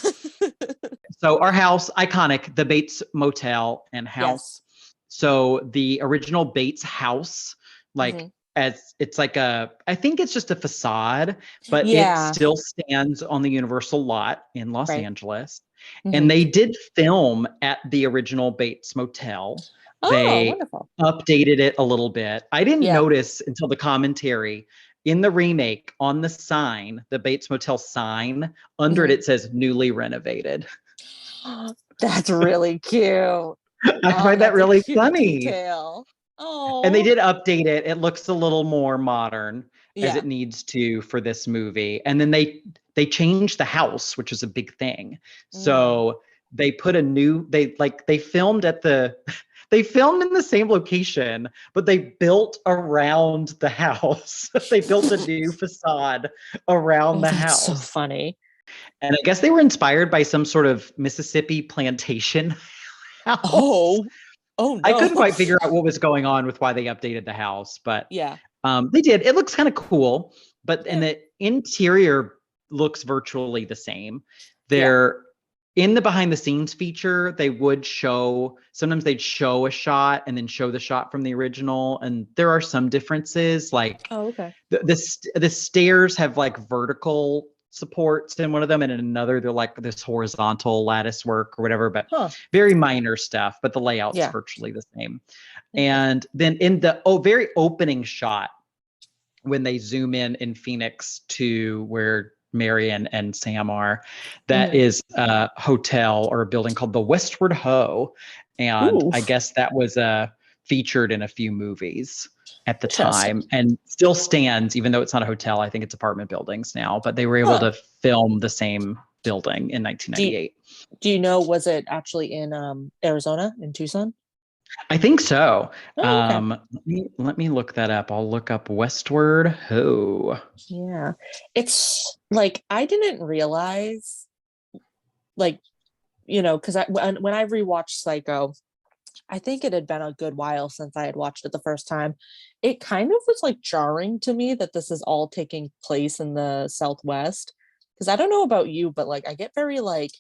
So our house, iconic, the Bates Motel and house. Yes. So the original Bates house, like, as it's like I think it's just a facade, but it still stands on the Universal lot in Los Angeles. And they did film at the original Bates Motel. They wonderful. Updated it a little bit. I didn't notice until the commentary in the remake on the sign, the Bates Motel sign, under it says newly renovated. That's really cute. I find that really funny. Detail. Oh. And they did update it. It looks a little more modern as it needs to for this movie. And then they changed the house, which is a big thing. So they put they filmed they filmed in the same location, but they built around the house. They built a new facade around the house. So funny. And I guess they were inspired by some sort of Mississippi plantation house. Oh no. I couldn't quite figure out what was going on with why they updated the house, but they did. It looks kind of cool, and the interior looks virtually the same. in the behind the scenes feature, they would sometimes they'd show a shot and then show the shot from the original. And there are some differences. Like Oh, okay. the stairs have like vertical supports in one of them, and in another they're like this horizontal lattice work or whatever, but very minor stuff, but the layout's virtually the same. And then in the very opening shot, when they zoom in Phoenix to where Marion and Sam are, that is a hotel or a building called the Westward Ho. And I guess that was featured in a few movies at the time and still stands, even though it's not a hotel. I think it's apartment buildings now, but they were able to film the same building in 1998. Do you know, was it actually in Arizona, in Tucson? I think so. Oh, okay. Let me look that up. I'll look up Westward Ho. Yeah. It's like, I didn't realize, like, you know, because when I rewatched Psycho, I think it had been a good while since I had watched it the first time. It kind of was like jarring to me that this is all taking place in the Southwest. Because I don't know about you, but like I get very like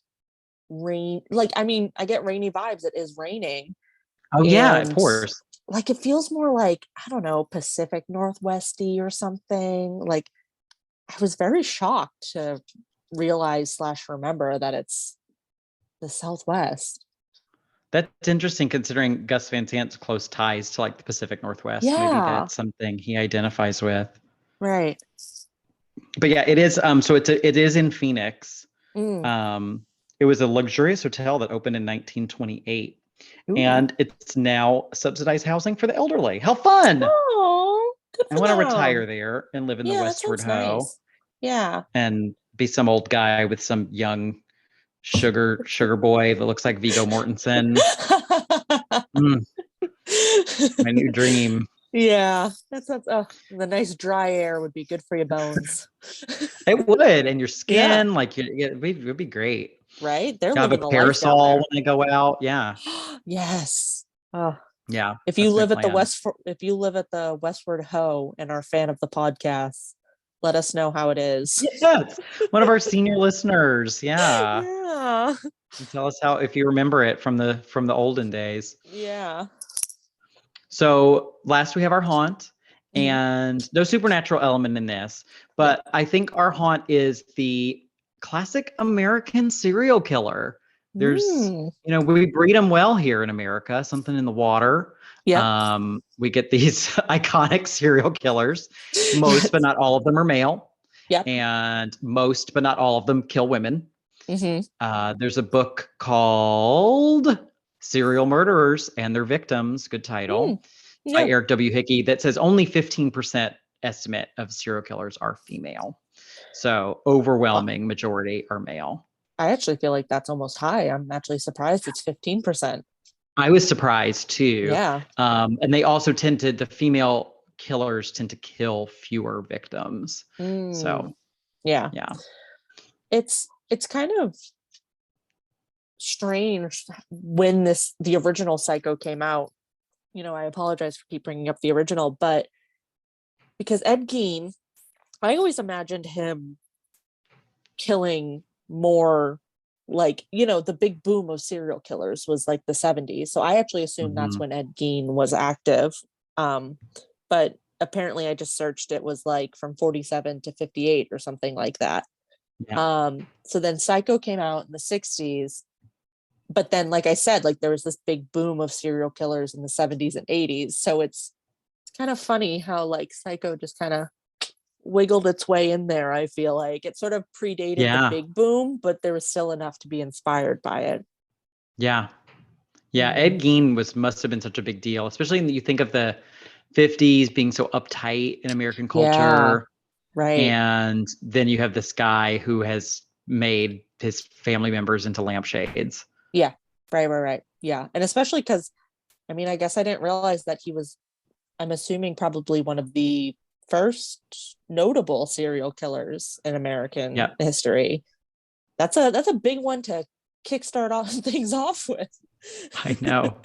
I get rainy vibes. It is raining. Oh yeah, of course. Like it feels more like, I don't know, Pacific Northwesty or something. Like I was very shocked to realize / remember that it's the Southwest. That's interesting considering Gus Van Sant's close ties to like the Pacific Northwest. Yeah. Maybe that's something he identifies with. Right. But yeah, it is. So it is in Phoenix. It was a luxurious hotel that opened in 1928. And it's now subsidized housing for the elderly. How fun! Oh, good for I want to them. retire there and live in the Westward Ho. Nice. Yeah. And be some old guy with some young sugar boy that looks like Viggo Mortensen. My new dream. Yeah, that's the nice dry air would be good for your bones. It would, and your skin, like it would be great. Right? They're have living a the life down parasol there. when they go out. Yeah. Yes. Oh. Yeah. If you live at the Westward Ho and are a fan of the podcast, let us know how it is. Yes. One of our senior listeners. Yeah. Yeah. And tell us if you remember it from the olden days. Yeah. So last we have our haunt, and no supernatural element in this, but I think our haunt is the classic American serial killer. There's, we breed them well here in America, something in the water. Yeah. We get these iconic serial killers. Most, but not all of them are male. Yeah. And most, but not all of them kill women. There's a book called Serial Murderers and Their Victims, good title, by Eric W. Hickey, that says only 15% estimate of serial killers are female. So overwhelming majority are male. I actually feel like that's almost high. I'm actually surprised it's 15%. I was surprised too. Yeah. And they also the female killers tend to kill fewer victims. So yeah. It's kind of strange when the original Psycho came out. I apologize for keep bringing up the original, but because Ed Gein, I always imagined him killing more, like, the big boom of serial killers was like the 70s. So I actually assumed that's when Ed Gein was active. But apparently I just searched, it was like from 47 to 58 or something like that. Yeah. So then Psycho came out in the 60s. But then, like I said, like there was this big boom of serial killers in the 70s and 80s. So it's kind of funny how like Psycho just kind of wiggled its way in there. I feel like it sort of predated the big boom, but there was still enough to be inspired by it. Yeah. Ed Gein must have been such a big deal, especially when you think of the 50s being so uptight in American culture. Yeah, right. And then you have this guy who has made his family members into lampshades. Yeah, right. Yeah. And especially because, I guess I didn't realize that he was, I'm assuming, probably one of the first notable serial killers in American history. That's a big one to kickstart all things off with. I know.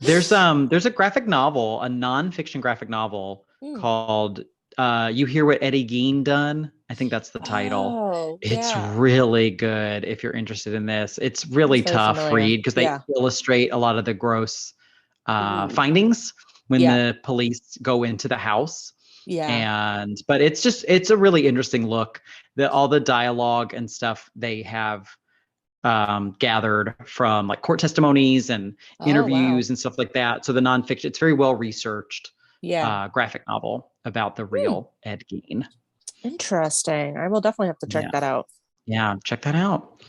There's a graphic novel, a nonfiction graphic novel called You Hear What Eddie Gein Done? I think that's the title. Oh, It's yeah. really good if you're interested in this. It's really Very tough familiar. read because they Yeah. illustrate a lot of the gross Ooh. findings when Yeah. the police go into the house. Yeah. But it's a really interesting look. All the dialogue and stuff they have gathered from like court testimonies and Oh, interviews wow. and stuff like that. So the nonfiction, it's very well researched Yeah. graphic novel about the real Ed Gein. Interesting. I will definitely have to check that out. Yeah, check that out.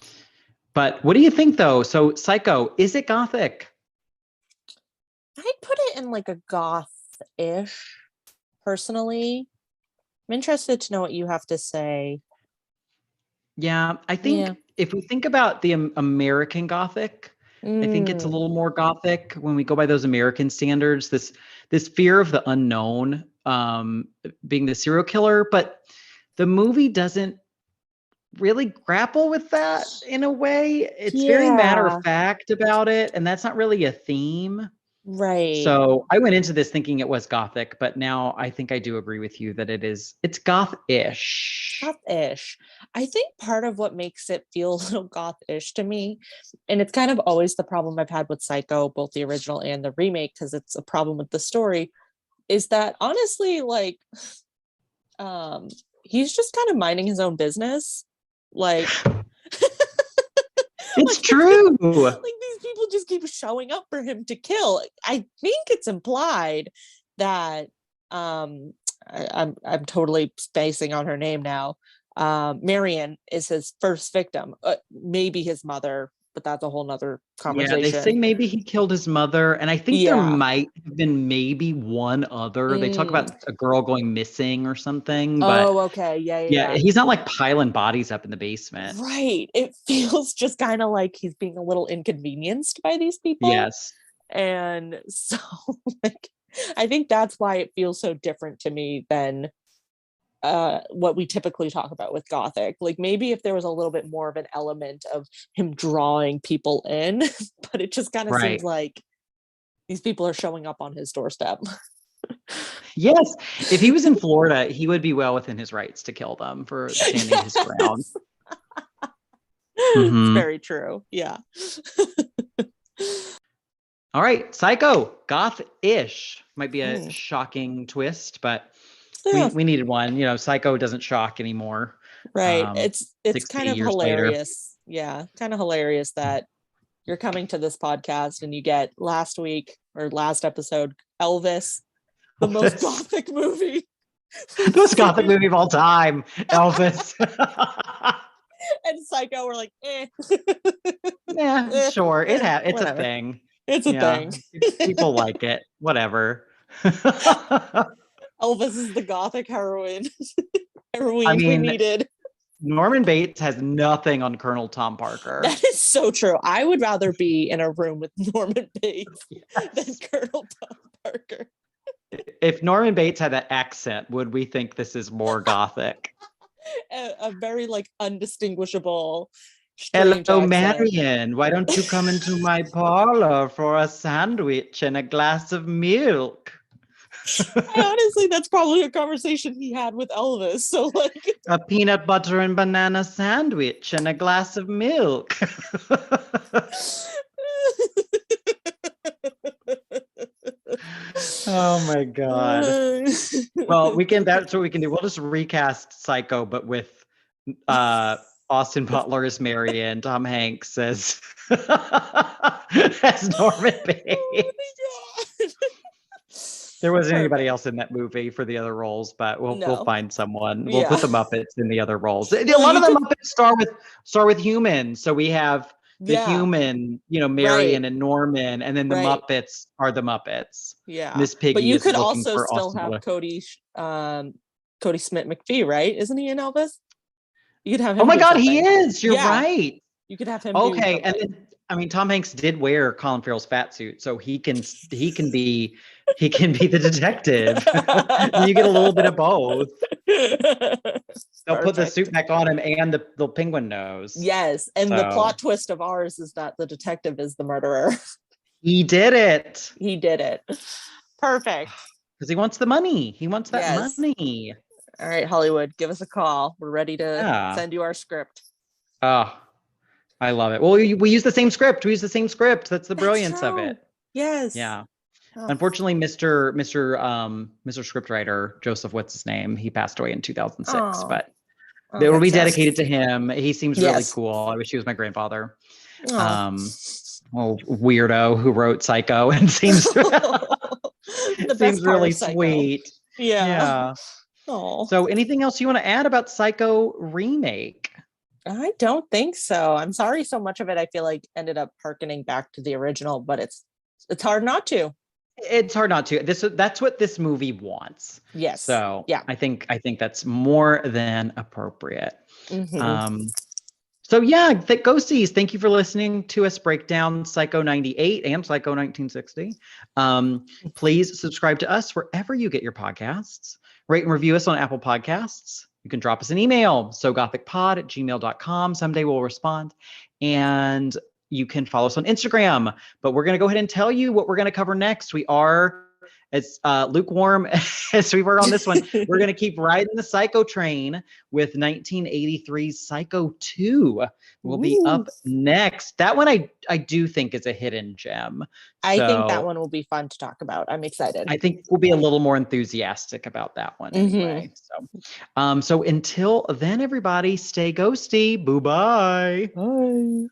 But what do you think though? So Psycho, is it gothic? I'd put it in like a goth-ish, personally. I'm interested to know what you have to say. Yeah, I think if we think about the American Gothic, I think it's a little more gothic when we go by those American standards. This fear of the unknown, being the serial killer, but the movie doesn't really grapple with that in a way. It's very matter of fact about it, and that's not really a theme. Right. So I went into this thinking it was gothic, but now I think I do agree with you that it's goth-ish. Goth-ish. I think part of what makes it feel a little goth-ish to me, and it's kind of always the problem I've had with Psycho, both the original and the remake, because it's a problem with the story, is that honestly, like, he's just kind of minding his own business. Like, it's true. Like these people just keep showing up for him to kill. I think it's implied that I'm totally spacing on her name now. Marion is his first victim. Maybe his mother, but that's a whole nother conversation. Yeah, they say maybe he killed his mother, and I think there might have been maybe one other. They talk about a girl going missing or something. But okay, yeah, he's not like piling bodies up in the basement. Right. It feels just kind of like he's being a little inconvenienced by these people. Yes. And so, like, I think that's why it feels so different to me than what we typically talk about with Gothic. Like, maybe if there was a little bit more of an element of him drawing people in, but it just kind of seems like these people are showing up on his doorstep. Yes. If he was in Florida, he would be well within his rights to kill them for standing his ground. It's very true. Yeah. All right. Psycho, goth-ish. Might be a shocking twist, but we needed one. You know, Psycho doesn't shock anymore. Right. It's kind of hilarious. Later. Yeah. Kind of hilarious that you're coming to this podcast and you get last week or last episode, Elvis, the most gothic movie. The most gothic movie of all time, Elvis. And Psycho, we're like, Yeah, sure. It's whatever. A thing. It's a thing. People like it. Whatever. Elvis is the gothic heroine. Heroine we needed. Norman Bates has nothing on Colonel Tom Parker. That is so true. I would rather be in a room with Norman Bates than Colonel Tom Parker. If Norman Bates had that accent, would we think this is more gothic? A very like undistinguishable. Hello, Marion. Why don't you come into my parlor for a sandwich and a glass of milk? Honestly, that's probably a conversation he had with Elvis. So, like, a peanut butter and banana sandwich and a glass of milk. Oh my God. Well, that's what we can do. We'll just recast Psycho, but with Austin Butler as Marion, Tom Hanks as Norman Bates. Oh my God. There wasn't anybody else in that movie for the other roles, but we'll find someone. We'll put the Muppets in the other roles. A lot of the Muppets start with humans. So we have the human, Marion and Norman, and then the Muppets are the Muppets. Yeah. Miss Piggy. But you could also still have Cody Smith McPhee, right? Isn't he in Elvis? You could have him. Oh my God, he is. You're right. You could have him. Okay, and then Tom Hanks did wear Colin Farrell's fat suit, so he can be the detective. You get a little bit of both. They'll put the suit back on him and the penguin nose. Yes, and the plot twist of ours is that the detective is the murderer. He did it. Perfect. Because he wants the money. He wants that money. All right, Hollywood, give us a call. We're ready to Yeah. send you our script. Oh, I love it. Well, we use the same script. We use the same script. That's the brilliance of it. Yes. Yeah. Oh. Unfortunately, Mr. Scriptwriter, Joseph, what's his name? He passed away in 2006, Oh. but Oh, it will be that's sad. dedicated to him. He seems really Yes. cool. I wish he was my grandfather. Oh. Well, weirdo who wrote Psycho and seems The best seems part really of Psycho. sweet. Yeah. Yeah. Oh. So anything else you want to add about Psycho remake? I don't think so. I'm sorry so much of it I feel like ended up harkening back to the original, but it's hard not to. It's hard not to. That's what this movie wants. Yes. So yeah. I think that's more than appropriate. Mhm. So yeah, the Ghosties, thank you for listening to us break down Psycho 98 and Psycho 1960. Please subscribe to us wherever you get your podcasts. Rate and review us on Apple Podcasts. You can drop us an email, sogothicpod@gmail.com. Someday we'll respond. And you can follow us on Instagram. But we're going to go ahead and tell you what we're going to cover next. We are as lukewarm as we were on this one. We're going to keep riding the Psycho train with 1983's Psycho 2 will be up next. That one I do think is a hidden gem. I think that one will be fun to talk about. I'm excited. I think we'll be a little more enthusiastic about that one anyway. So until then, everybody, stay ghosty. Bye-bye. Bye.